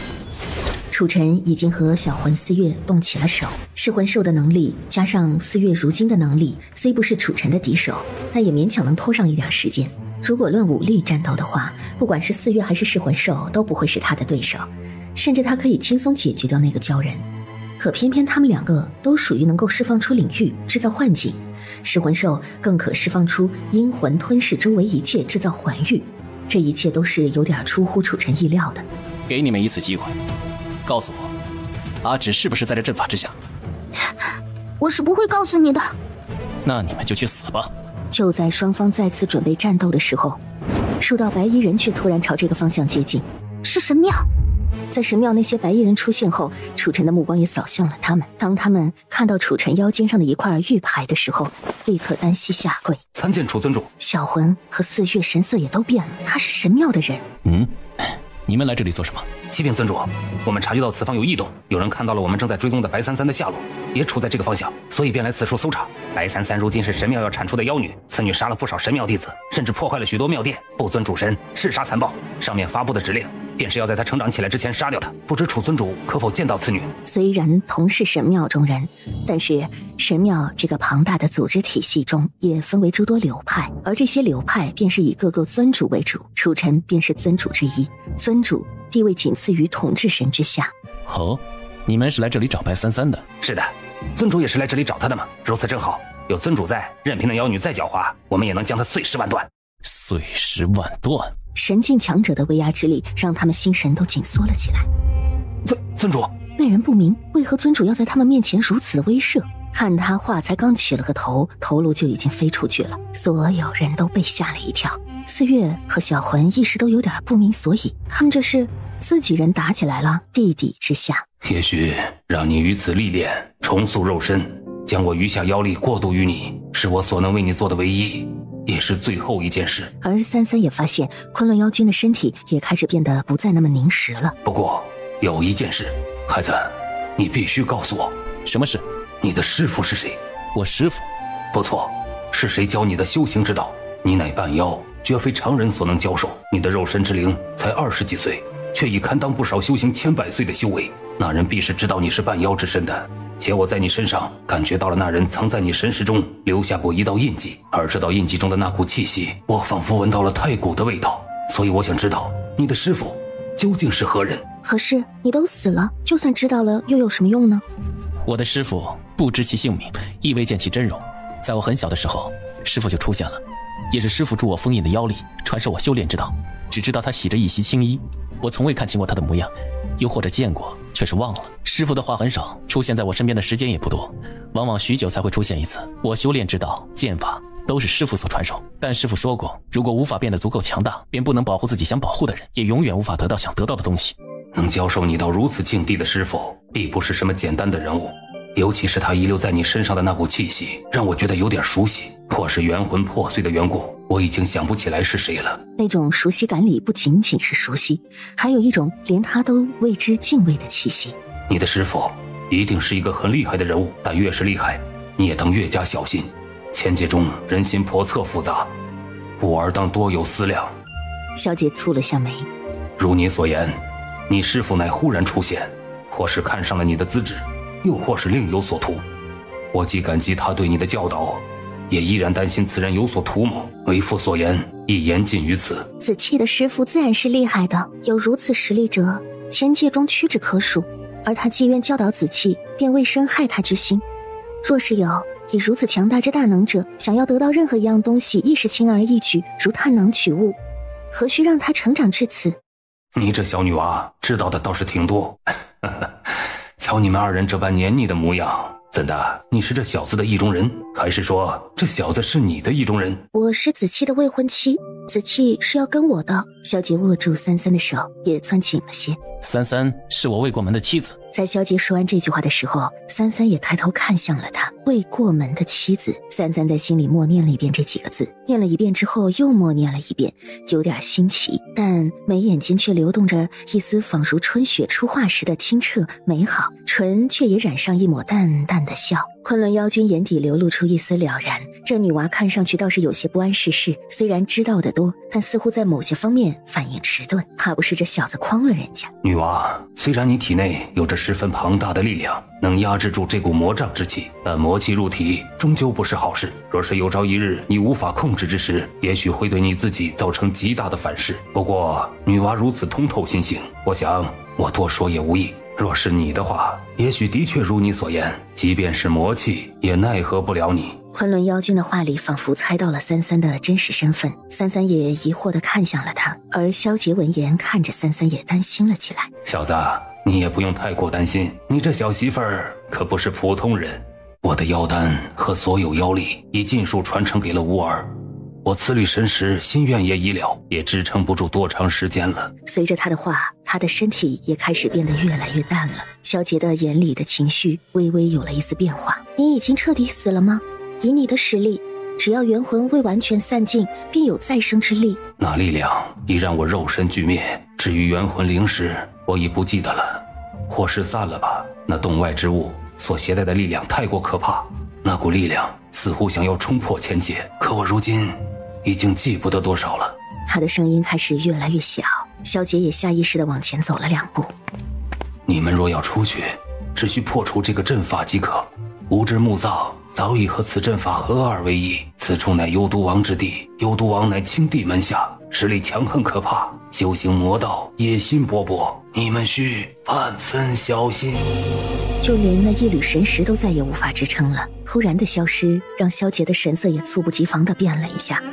S1: 楚尘已经和小魂四月动起了手。噬魂兽的能力加上四月如今的能力，虽不是楚尘的敌手，但也勉强能拖上一点时间。如果论武力战斗的话，不管是四月还是噬魂兽都不会是他的对手，甚至他可以轻松解决掉那个鲛人。可偏偏他们两个都属于能够释放出领域制造幻境，噬魂兽更可释放出阴魂吞噬周围一切制造环域，这一切都是有点出乎楚尘意料的。
S2: 给你们一次机会，告诉我阿芷是不是在这阵法之下？
S3: 我是不会告诉你的。
S2: 那你们就去死吧。
S1: 就在双方再次准备战斗的时候，数道白衣人却突然朝这个方向接近。
S3: 是神庙。
S1: 在神庙那些白衣人出现后，楚尘的目光也扫向了他们。当他们看到楚尘腰间上的一块玉牌的时候，立刻单膝下跪。
S4: 参见楚尊主。
S1: 小魂和四月神色也都变了，他是神庙的人。
S2: 你们来这里做什么？
S6: 启禀尊主，我们察觉到此方有异动，有人看到了我们正在追踪的白三三的下落，也处在这个方向，所以便来此处搜查。白三三如今是神庙要铲除的妖女，此女杀了不少神庙弟子，甚至破坏了许多庙殿，不遵主神，嗜杀残暴。上面发布的指令，便是要在他成长起来之前杀掉他。不知楚尊主可否见到此女？
S1: 虽然同是神庙中人，但是神庙这个庞大的组织体系中也分为诸多流派，而这些流派便是以各个尊主为主，楚尘便是尊主之一。尊主地位仅次于统治神之下。
S2: 哦，你们是来这里找白三三的？
S6: 是的，尊主也是来这里找他的嘛。如此正好，有尊主在，任凭那妖女再狡猾，我们也能将她碎尸万段。
S2: 碎尸万段！
S1: 神境强者的威压之力让他们心神都紧缩了起来。
S6: 尊主，
S1: 那人不明为何尊主要在他们面前如此的威慑，看他话才刚起了个头，头颅就已经飞出去了。所有人都被吓了一跳，四月和小魂一时都有点不明所以，他们这是自己人打起来了？地底之下，
S4: 也许让你于此历练，重塑肉身，将我余下妖力过渡于你，是我所能为你做的唯一，也是最后一件事。
S1: 而三三也发现昆仑妖君的身体也开始变得不再那么凝实了。
S4: 不过有一件事，孩子，你必须告诉我。
S2: 什么事？
S4: 你的师父是谁？
S2: 我师父？
S4: 不错，是谁教你的修行之道？你乃半妖，绝非常人所能教授。你的肉身之灵才20几岁，却已堪当不少修行千百岁的修为。那人必是知道你是半妖之身的，且我在你身上感觉到了那人曾在你神识中留下过一道印记，而这道印记中的那股气息，我仿佛闻到了太古的味道。所以我想知道你的师父究竟是何人？
S1: 可是你都死了，就算知道了又有什么用呢？
S2: 我的师父不知其姓名，亦未见其真容。在我很小的时候，师父就出现了，也是师父助我封印的妖力，传授我修炼之道。只知道他洗着一袭青衣，我从未看清过他的模样，又或者见过，却是忘了。师父的话很少，出现在我身边的时间也不多，往往许久才会出现一次。我修炼之道、剑法都是师父所传授，但师父说过，如果无法变得足够强大，便不能保护自己想保护的人，也永远无法得到想得到的东西。
S4: 能教授你到如此境地的师父，必不是什么简单的人物。尤其是他遗留在你身上的那股气息，让我觉得有点熟悉，或是元魂破碎的缘故，我已经想不起来是谁了。
S1: 那种熟悉感里不仅仅是熟悉，还有一种连他都为之敬畏的气息。
S4: 你的师父一定是一个很厉害的人物，但越是厉害，你也当越加小心。千界中人心叵测复杂，故而当多有思量。
S1: 小姐蹙了下眉，
S4: 如你所言，你师父乃忽然出现，或是看上了你的资质，又或是另有所图。我既感激他对你的教导，也依然担心此人有所图谋。为父所言，一言尽于此。
S1: 子期的师父自然是厉害的，有如此实力者，千界中屈指可数。而他既愿教导子期，便未生害他之心。若是有以如此强大之大能者，想要得到任何一样东西，亦是轻而易举，如探囊取物，何须让他成长至此？
S4: 你这小女娃知道的倒是挺多。瞧你们二人这般黏腻的模样，怎的？你是这小子的意中人，还是说这小子是你的意中人？
S1: 我是子期的未婚妻，子期是要跟我的。小姐握住三三的手，也攥紧了些。
S2: 三三是我未过门的妻子。
S1: 在萧杰说完这句话的时候，三三也抬头看向了他。未过门的妻子，三三在心里默念了一遍这几个字，念了一遍之后又默念了一遍，有点新奇，但眉眼间却流动着一丝仿如春雪初化时的清澈美好，唇却也染上一抹淡淡的笑。昆仑妖君眼底流露出一丝了然，这女娃看上去倒是有些不谙世事，虽然知道的多，但似乎在某些方面反应迟钝，怕不是这小子诓了人家。
S4: 女娃，虽然你体内有着十分庞大的力量，能压制住这股魔障之气，但魔气入体终究不是好事。若是有朝一日你无法控制之时，也许会对你自己造成极大的反噬。不过女娃如此通透心性，我想我多说也无益。若是你的话，也许的确如你所言，即便是魔气也奈何不了你。
S1: 昆仑妖君的话里仿佛猜到了三三的真实身份，三三也疑惑地看向了他，而萧杰闻言看着三三也担心了起来。
S4: 小子，你也不用太过担心，你这小媳妇儿可不是普通人。我的妖丹和所有妖力已尽数传承给了乌儿，我此旅神识心愿也已了，也支撑不住多长时间了。
S1: 随着他的话，他的身体也开始变得越来越淡了。萧杰的眼里的情绪微微有了一丝变化。你已经彻底死了吗？以你的实力，只要元魂未完全散尽，必有再生之力。
S4: 那力量已让我肉身俱灭，至于元魂灵石，我已不记得了，或是散了吧。那洞外之物所携带的力量太过可怕，那股力量似乎想要冲破千界，可我如今已经记不得多少了。
S1: 他的声音开始越来越小，萧杰也下意识地往前走了2步。
S5: 你们若要出去，只需破除这个阵法即可。无知木造早已和此阵法合二为一，此处乃幽都王之地，幽都王乃青帝门下，实力强横可怕，修行魔道，野心勃勃，你们需万分小心。
S1: 就连那一缕神识都再也无法支撑了，突然的消失让萧杰的神色也猝不及防地变了一下。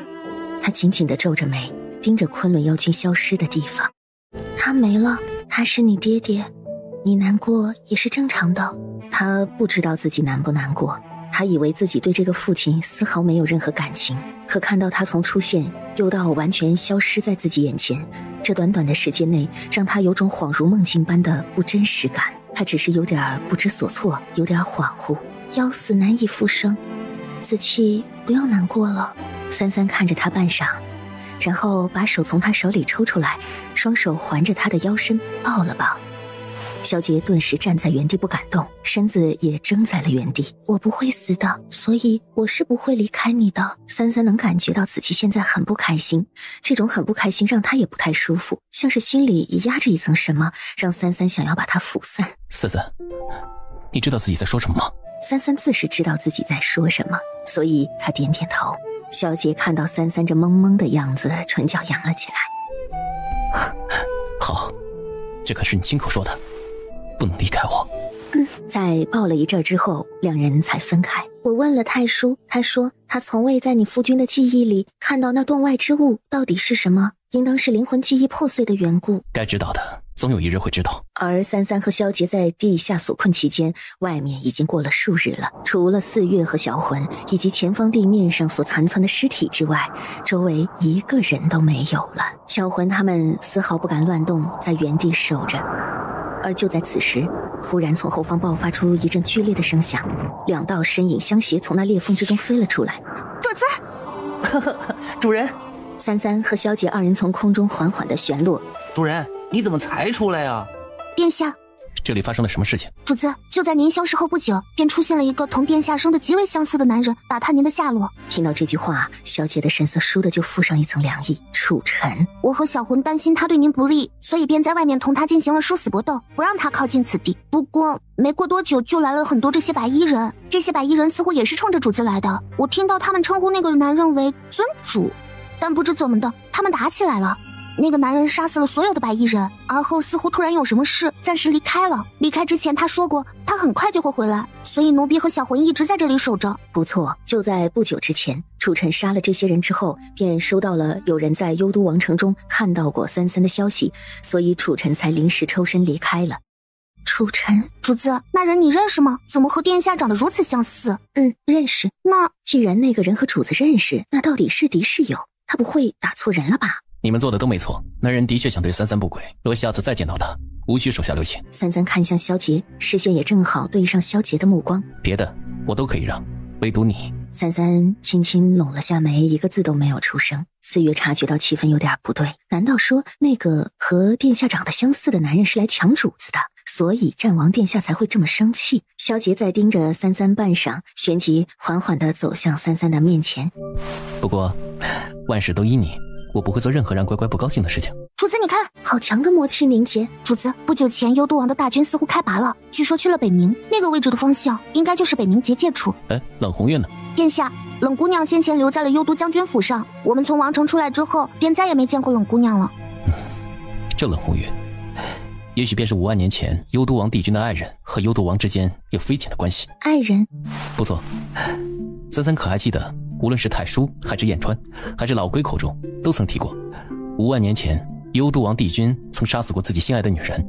S1: 他紧紧地皱着眉，盯着昆仑妖君消失的地方。他没了，他是你爹爹，你难过也是正常的。他不知道自己难不难过，他以为自己对这个父亲丝毫没有任何感情，可看到他从出现又到完全消失在自己眼前，这短短的时间内让他有种恍如梦境般的不真实感。他只是有点不知所措，有点恍惚。要死难以复生，子期不要难过了。三三看着他半晌，然后把手从他手里抽出来，双手环着他的腰身抱了抱。萧杰顿时站在原地不敢动，身子也怔在了原地。我不会死的，所以我是不会离开你的。三三能感觉到子期现在很不开心，这种很不开心让他也不太舒服，像是心里也压着一层什么，让三三想要把他抚散。
S2: 三三，你知道自己在说什么吗？
S1: 三三自是知道自己在说什么，所以他点点头。萧杰看到三三这懵懵的样子，唇角扬了起来。
S2: 好，这可是你亲口说的，不能离开我。
S1: 在抱了一阵之后，两人才分开。我问了太叔，他说他从未在你夫君的记忆里看到那洞外之物到底是什么，应当是灵魂记忆破碎的缘故。
S2: 该知道的，总有一日会知道。
S1: 而三三和萧杰在地下所困期间，外面已经过了数日了，除了四月和小魂以及前方地面上所残存的尸体之外，周围一个人都没有了。小魂他们丝毫不敢乱动，在原地守着。而就在此时，突然从后方爆发出一阵剧烈的声响，2道身影相携从那裂缝之中飞了出来。
S3: 主子，
S7: 主人。
S1: 三三和萧杰2人从空中缓缓地旋落。
S7: 主人，你怎么才出来啊？
S3: 殿下，
S2: 这里发生了什么事情？
S3: 主子，就在您消失后不久，便出现了一个同殿下生得极为相似的男人，打探您的下落。
S1: 听到这句话，萧杰的神色倏地就附上一层凉意。楚尘，
S3: 我和小魂担心他对您不利，所以便在外面同他进行了殊死搏斗，不让他靠近此地。不过没过多久，就来了很多这些白衣人，这些白衣人似乎也是冲着主子来的。我听到他们称呼那个男人为尊主，但不知怎么的，他们打起来了。那个男人杀死了所有的白衣人，而后似乎突然有什么事，暂时离开了。离开之前他说过，他很快就会回来，所以奴婢和小魂一直在这里守着。
S1: 不错，就在不久之前，楚尘杀了这些人之后，便收到了有人在幽都王城中看到过三三的消息，所以楚尘才临时抽身离开了。楚尘，
S3: 主子，那人你认识吗？怎么和殿下长得如此相似？
S1: 认识。那既然那个人和主子认识，那到底是敌是友？他不会打错人了吧？
S2: 你们做的都没错，那人的确想对三三不轨，若下次再见到他，无需手下留情。
S1: 三三看向萧杰，视线也正好对上萧杰的目光。
S2: 别的我都可以让，唯独你。
S1: 三三轻轻拢了下眉，一个字都没有出声。四月察觉到气氛有点不对，难道说那个和殿下长得相似的男人是来抢主子的，所以战王殿下才会这么生气？萧杰在盯着三三半晌，旋即缓缓地走向三三的面前。
S2: 不过万事都依你，我不会做任何让乖乖不高兴的事情。
S3: 主子你看，
S1: 好强的默契凝结。
S3: 主子，不久前幽都王的大军似乎开拔了，据说去了北冥，那个位置的方向应该就是北冥结界处。
S2: 冷红月呢？
S3: 殿下，冷姑娘先前留在了幽都将军府上，我们从王城出来之后便再也没见过冷姑娘了。
S2: 这冷红月也许便是5万年前幽都王帝君的爱人，和幽都王之间有匪浅的关系。
S1: 爱人？
S2: 不错，三三可还记得，无论是太叔还是燕川还是老龟口中都曾提过，5万年前幽都王帝君曾杀死过自己心爱的女人，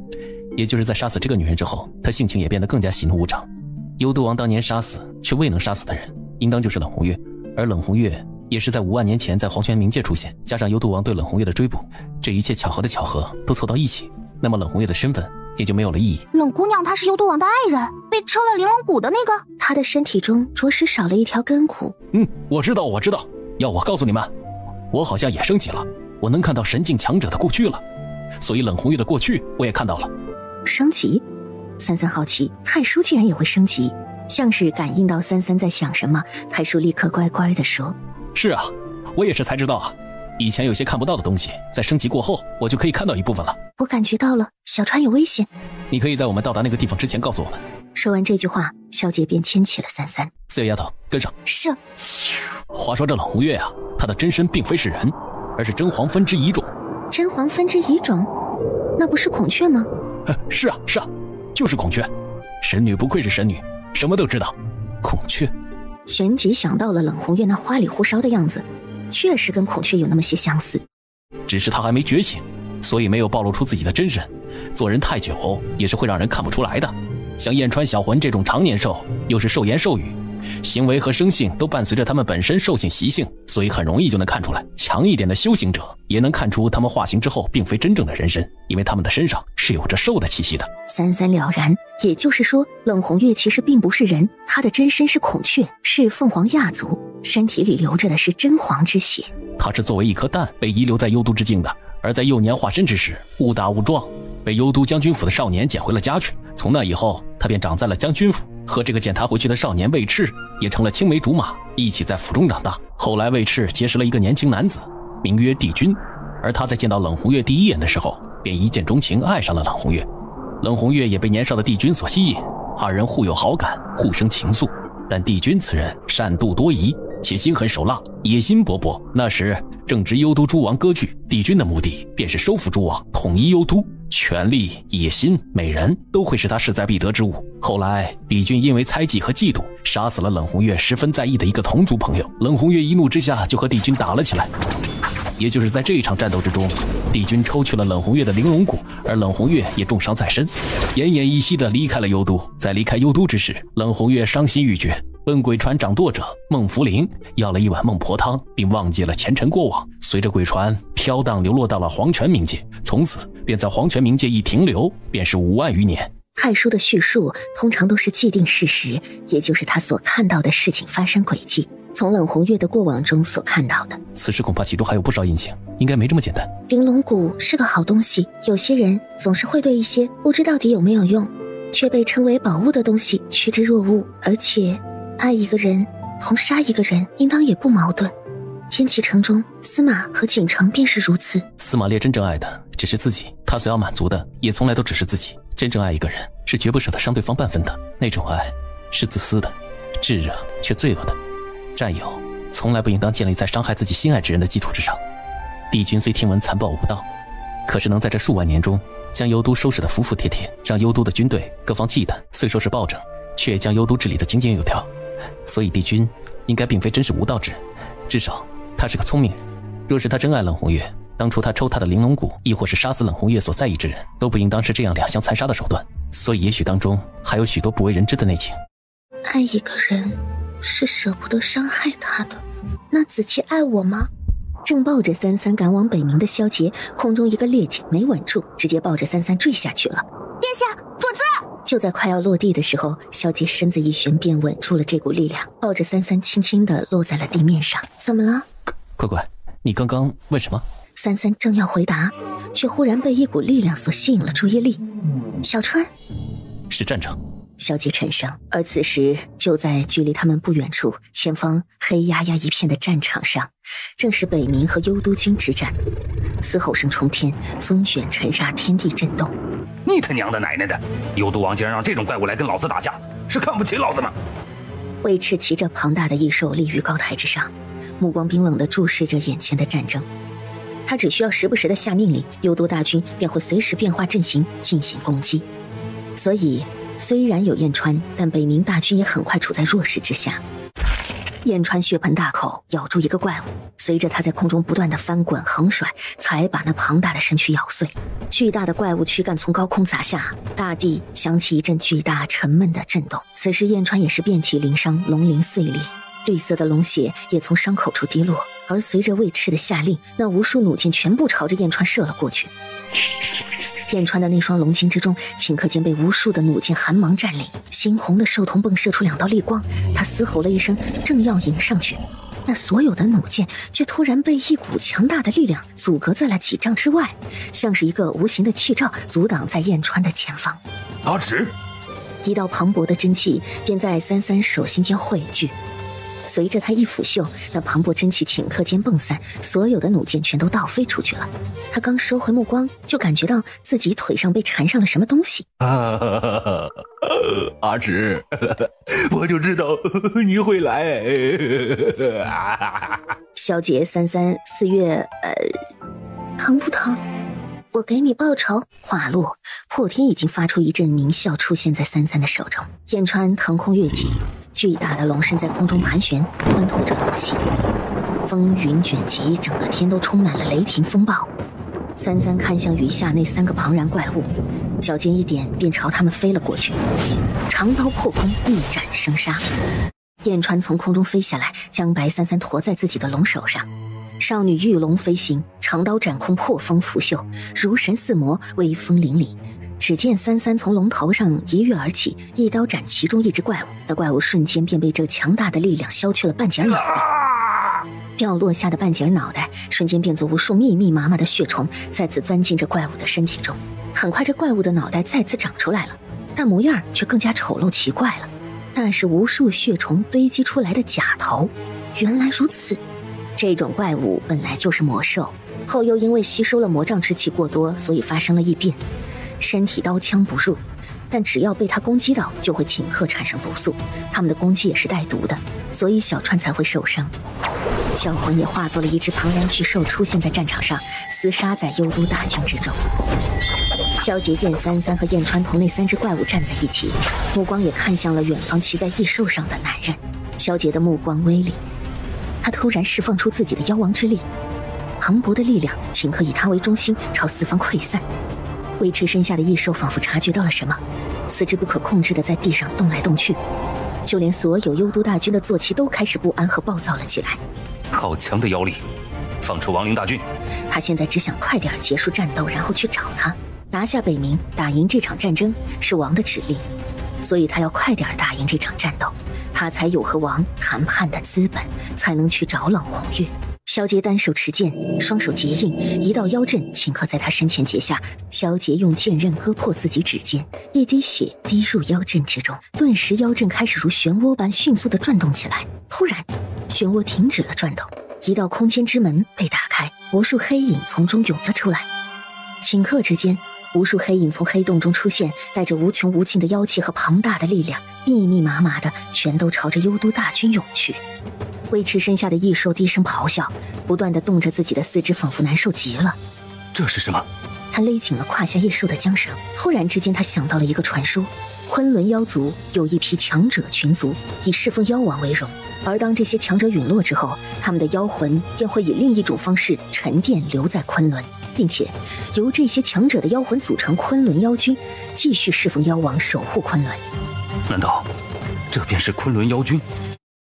S2: 也就是在杀死这个女人之后，他性情也变得更加喜怒无常。幽都王当年杀死却未能杀死的人，应当就是冷红月，而冷红月也是在5万年前在黄泉冥界出现，加上幽都王对冷红月的追捕，这一切巧合的巧合都凑到一起，那么冷红月的身份也就没有了意义。
S3: 冷姑娘她是幽都王的爱人，被抽了玲珑骨的那个。
S1: 她的身体中着实少了一条根骨。
S2: 我知道，要我告诉你们，我好像也升级了，我能看到神境强者的过去了，所以冷红月的过去我也看到了。
S1: 升级？三三好奇，太叔竟然也会升级。像是感应到三三在想什么，太叔立刻乖乖地说：
S2: 是啊，我也是才知道啊，以前有些看不到的东西，在升级过后，我就可以看到一部分了。
S1: 我感觉到了，小川有危险。
S2: 你可以在我们到达那个地方之前告诉我们。
S1: 说完这句话，小姐便牵起了三三。
S2: 四月丫头，跟上。
S1: 是。
S2: 话说这冷红月啊，她的真身并非是人，而是真皇分支遗种。
S1: 真皇分支遗种？那不是孔雀吗？
S2: 是啊，就是孔雀。神女不愧是神女，什么都知道。孔雀。
S1: 旋即想到了冷红月那花里胡哨的样子，确实跟孔雀有那么些相似。
S2: 只是她还没觉醒，所以没有暴露出自己的真身。做人太久也是会让人看不出来的。像燕川小魂这种常年兽，又是兽言兽语，行为和生性都伴随着他们本身兽性习性，所以很容易就能看出来。强一点的修行者也能看出他们化形之后并非真正的人身，因为他们的身上是有着兽的气息的。
S1: 三三了然，也就是说冷红月其实并不是人，他的真身是孔雀，是凤凰亚族，身体里流着的是真皇之血。
S2: 他是作为一颗蛋被遗留在幽都之境的，而在幼年化身之时误打误撞被幽都将军府的少年捡回了家去。从那以后，他便长在了将军府，和这个捡他回去的少年魏赤也成了青梅竹马，一起在府中长大。后来魏赤结识了一个年轻男子，名曰帝君，而他在见到冷红月第一眼的时候，便一见钟情，爱上了冷红月。冷红月也被年少的帝君所吸引，二人互有好感，互生情愫。但帝君此人善妒多疑，且心狠手辣，野心勃勃。那时正值幽都诸王割据，帝君的目的便是收服诸王，统一幽都。权力、野心、美人都会是他势在必得之物。后来帝君因为猜忌和嫉妒，杀死了冷红月十分在意的一个同族朋友。冷红月一怒之下就和帝君打了起来。也就是在这一场战斗之中，帝君抽去了冷红月的玲珑骨，而冷红月也重伤在身，奄奄一息地离开了幽都。在离开幽都之时，冷红月伤心欲绝，问鬼船掌舵者孟福林要了一碗孟婆汤，并忘记了前尘过往，随着鬼船飘荡流落到了黄泉冥界，从此便在黄泉冥界一停留便是5万余年。
S1: 汉书的叙述通常都是既定事实，也就是他所看到的事情发生轨迹，从冷红月的过往中所看到的。
S2: 此时恐怕其中还有不少隐情，应该没这么简单。
S1: 玲珑骨是个好东西，有些人总是会对一些不知到底有没有用却被称为宝物的东西趋之若鹜，而且爱一个人同杀一个人应当也不矛盾。天启城中，司马和景城便是如此。
S2: 司马烈真正爱的只是自己，他所要满足的也从来都只是自己。真正爱一个人是绝不舍得伤对方半分的，那种爱是自私的，炙热却罪恶的。战友从来不应当建立在伤害自己心爱之人的基础之上。帝君虽听闻残暴无道，可是能在这数万年中将幽都收拾得服服帖帖，让幽都的军队各方忌惮，虽说是暴政，却也将幽都治理得井井有条。所以帝君应该并非真是无道之人，至少他是个聪明人。若是他真爱冷红月，当初他抽他的玲珑骨，亦或是杀死冷红月所在意之人，都不应当是这样两相残杀的手段。所以也许当中还有许多不为人知的内情。
S1: 爱一个人是舍不得伤害他的，那子期爱我吗？正抱着三三赶往北冥的萧杰，空中一个趔趄没稳住，直接抱着三三坠下去了。
S3: 殿下，主子！
S1: 就在快要落地的时候，萧杰身子一旋便稳住了这股力量，抱着三三轻轻地落在了地面上。怎么了？
S2: 乖乖，你刚刚问什么？
S1: 三三正要回答，却忽然被一股力量所吸引了注意力。小川，
S2: 是战场。
S1: 萧杰沉声。而此时就在距离他们不远处，前方黑压压一片的战场上，正是北冥和幽都军之战。嘶吼声冲天，风卷尘沙，天地震动。
S4: 你他娘的奶奶的！幽都王竟然让这种怪物来跟老子打架，是看不起老子吗？
S1: 魏赤骑着庞大的异兽立于高台之上，目光冰冷地注视着眼前的战争。他只需要时不时地下命令，幽都大军便会随时变化阵型，进行攻击。所以虽然有燕川，但北冥大军也很快处在弱势之下。燕川血盆大口咬住一个怪物，随着他在空中不断的翻滚横甩，才把那庞大的身躯咬碎。巨大的怪物躯干从高空砸下，大地响起一阵巨大沉闷的震动。此时燕川也是遍体鳞伤，龙鳞碎裂，绿色的龙血也从伤口处滴落。而随着魏赤的下令，那无数弩箭全部朝着燕川射了过去。燕川的那双龙睛之中，顷刻间被无数的弩箭寒芒占领，猩红的兽瞳迸射出2道厉光。他嘶吼了一声，正要迎上去，那所有的弩箭却突然被一股强大的力量阻隔在了几丈之外，像是一个无形的气罩阻挡在燕川的前方。
S4: 阿直，
S1: 一道磅礴的真气便在三三手心间汇聚，随着他一拂袖，那磅礴真气顷刻间迸散，所有的弩箭全都倒飞出去了。他刚收回目光，就感觉到自己腿上被缠上了什么东西。
S5: 阿芷，我就知道你会来。
S1: 小姐33、4月，疼不疼？我给你报仇。话落，破天已经发出一阵鸣啸，出现在33的手中。燕川腾空跃起，巨大的龙身在空中盘旋，穿透着龙隙，风云卷集，整个天都充满了雷霆风暴。33看向余下那3个庞然怪物，脚尖一点便朝他们飞了过去，长刀破空，一斩生杀。燕川从空中飞下来，将白33驮在自己的龙首上。少女御龙飞行，长刀斩空，破风拂袖，如神似魔，威风凛凛。只见33从龙头上一跃而起，一刀斩其中一只怪物，那怪物瞬间便被这强大的力量削去了半截脑袋。掉落下的半截脑袋瞬间变作无数密密麻麻的血虫，再次钻进这怪物的身体中。很快这怪物的脑袋再次长出来了，但模样却更加丑陋奇怪了，那是无数血虫堆积出来的假头。原来如此，这种怪物本来就是魔兽，后又因为吸收了魔障之气过多，所以发生了异变，身体刀枪不入，但只要被它攻击到，就会顷刻产生毒素。他们的攻击也是带毒的，所以小川才会受伤。销魂也化作了一只庞然巨兽，出现在战场上，厮杀在幽都大军之中。萧杰见33和燕川同那3只怪物站在一起，目光也看向了远方骑在异兽上的男人。萧杰的目光威凛，他突然释放出自己的妖王之力，磅礴的力量顷刻以他为中心朝四方溃散。威驰身下的异兽仿佛察觉到了什么，四肢不可控制地在地上动来动去，就连所有幽都大军的坐骑都开始不安和暴躁了起来。
S4: 好强的妖力，放出亡灵大军。
S1: 他现在只想快点结束战斗，然后去找他，拿下北冥，打赢这场战争是王的指令，所以他要快点打赢这场战斗，他才有和王谈判的资本，才能去找冷红月。萧杰单手持剑，双手结印，一道妖阵顷刻在他身前结下。萧杰用剑刃割破自己指尖，一滴血滴入妖阵之中，顿时妖阵开始如漩涡般迅速地转动起来。突然，漩涡停止了转动，一道空间之门被打开，无数黑影从中涌了出来。顷刻之间，无数黑影从黑洞中出现，带着无穷无尽的妖气和庞大的力量，密密麻麻的全都朝着幽都大军涌去。威驰身下的异兽低声咆哮，不断地动着自己的四肢，仿佛难受极了。
S4: 这是什么？
S1: 他勒紧了胯下异兽的缰绳，突然之间他想到了一个传说，昆仑妖族有一批强者群族，以侍奉妖王为荣，而当这些强者陨落之后，他们的妖魂便会以另一种方式沉淀留在昆仑，并且由这些强者的妖魂组成昆仑妖军，继续侍奉妖王，守护昆仑。
S4: 难道这便是昆仑妖军？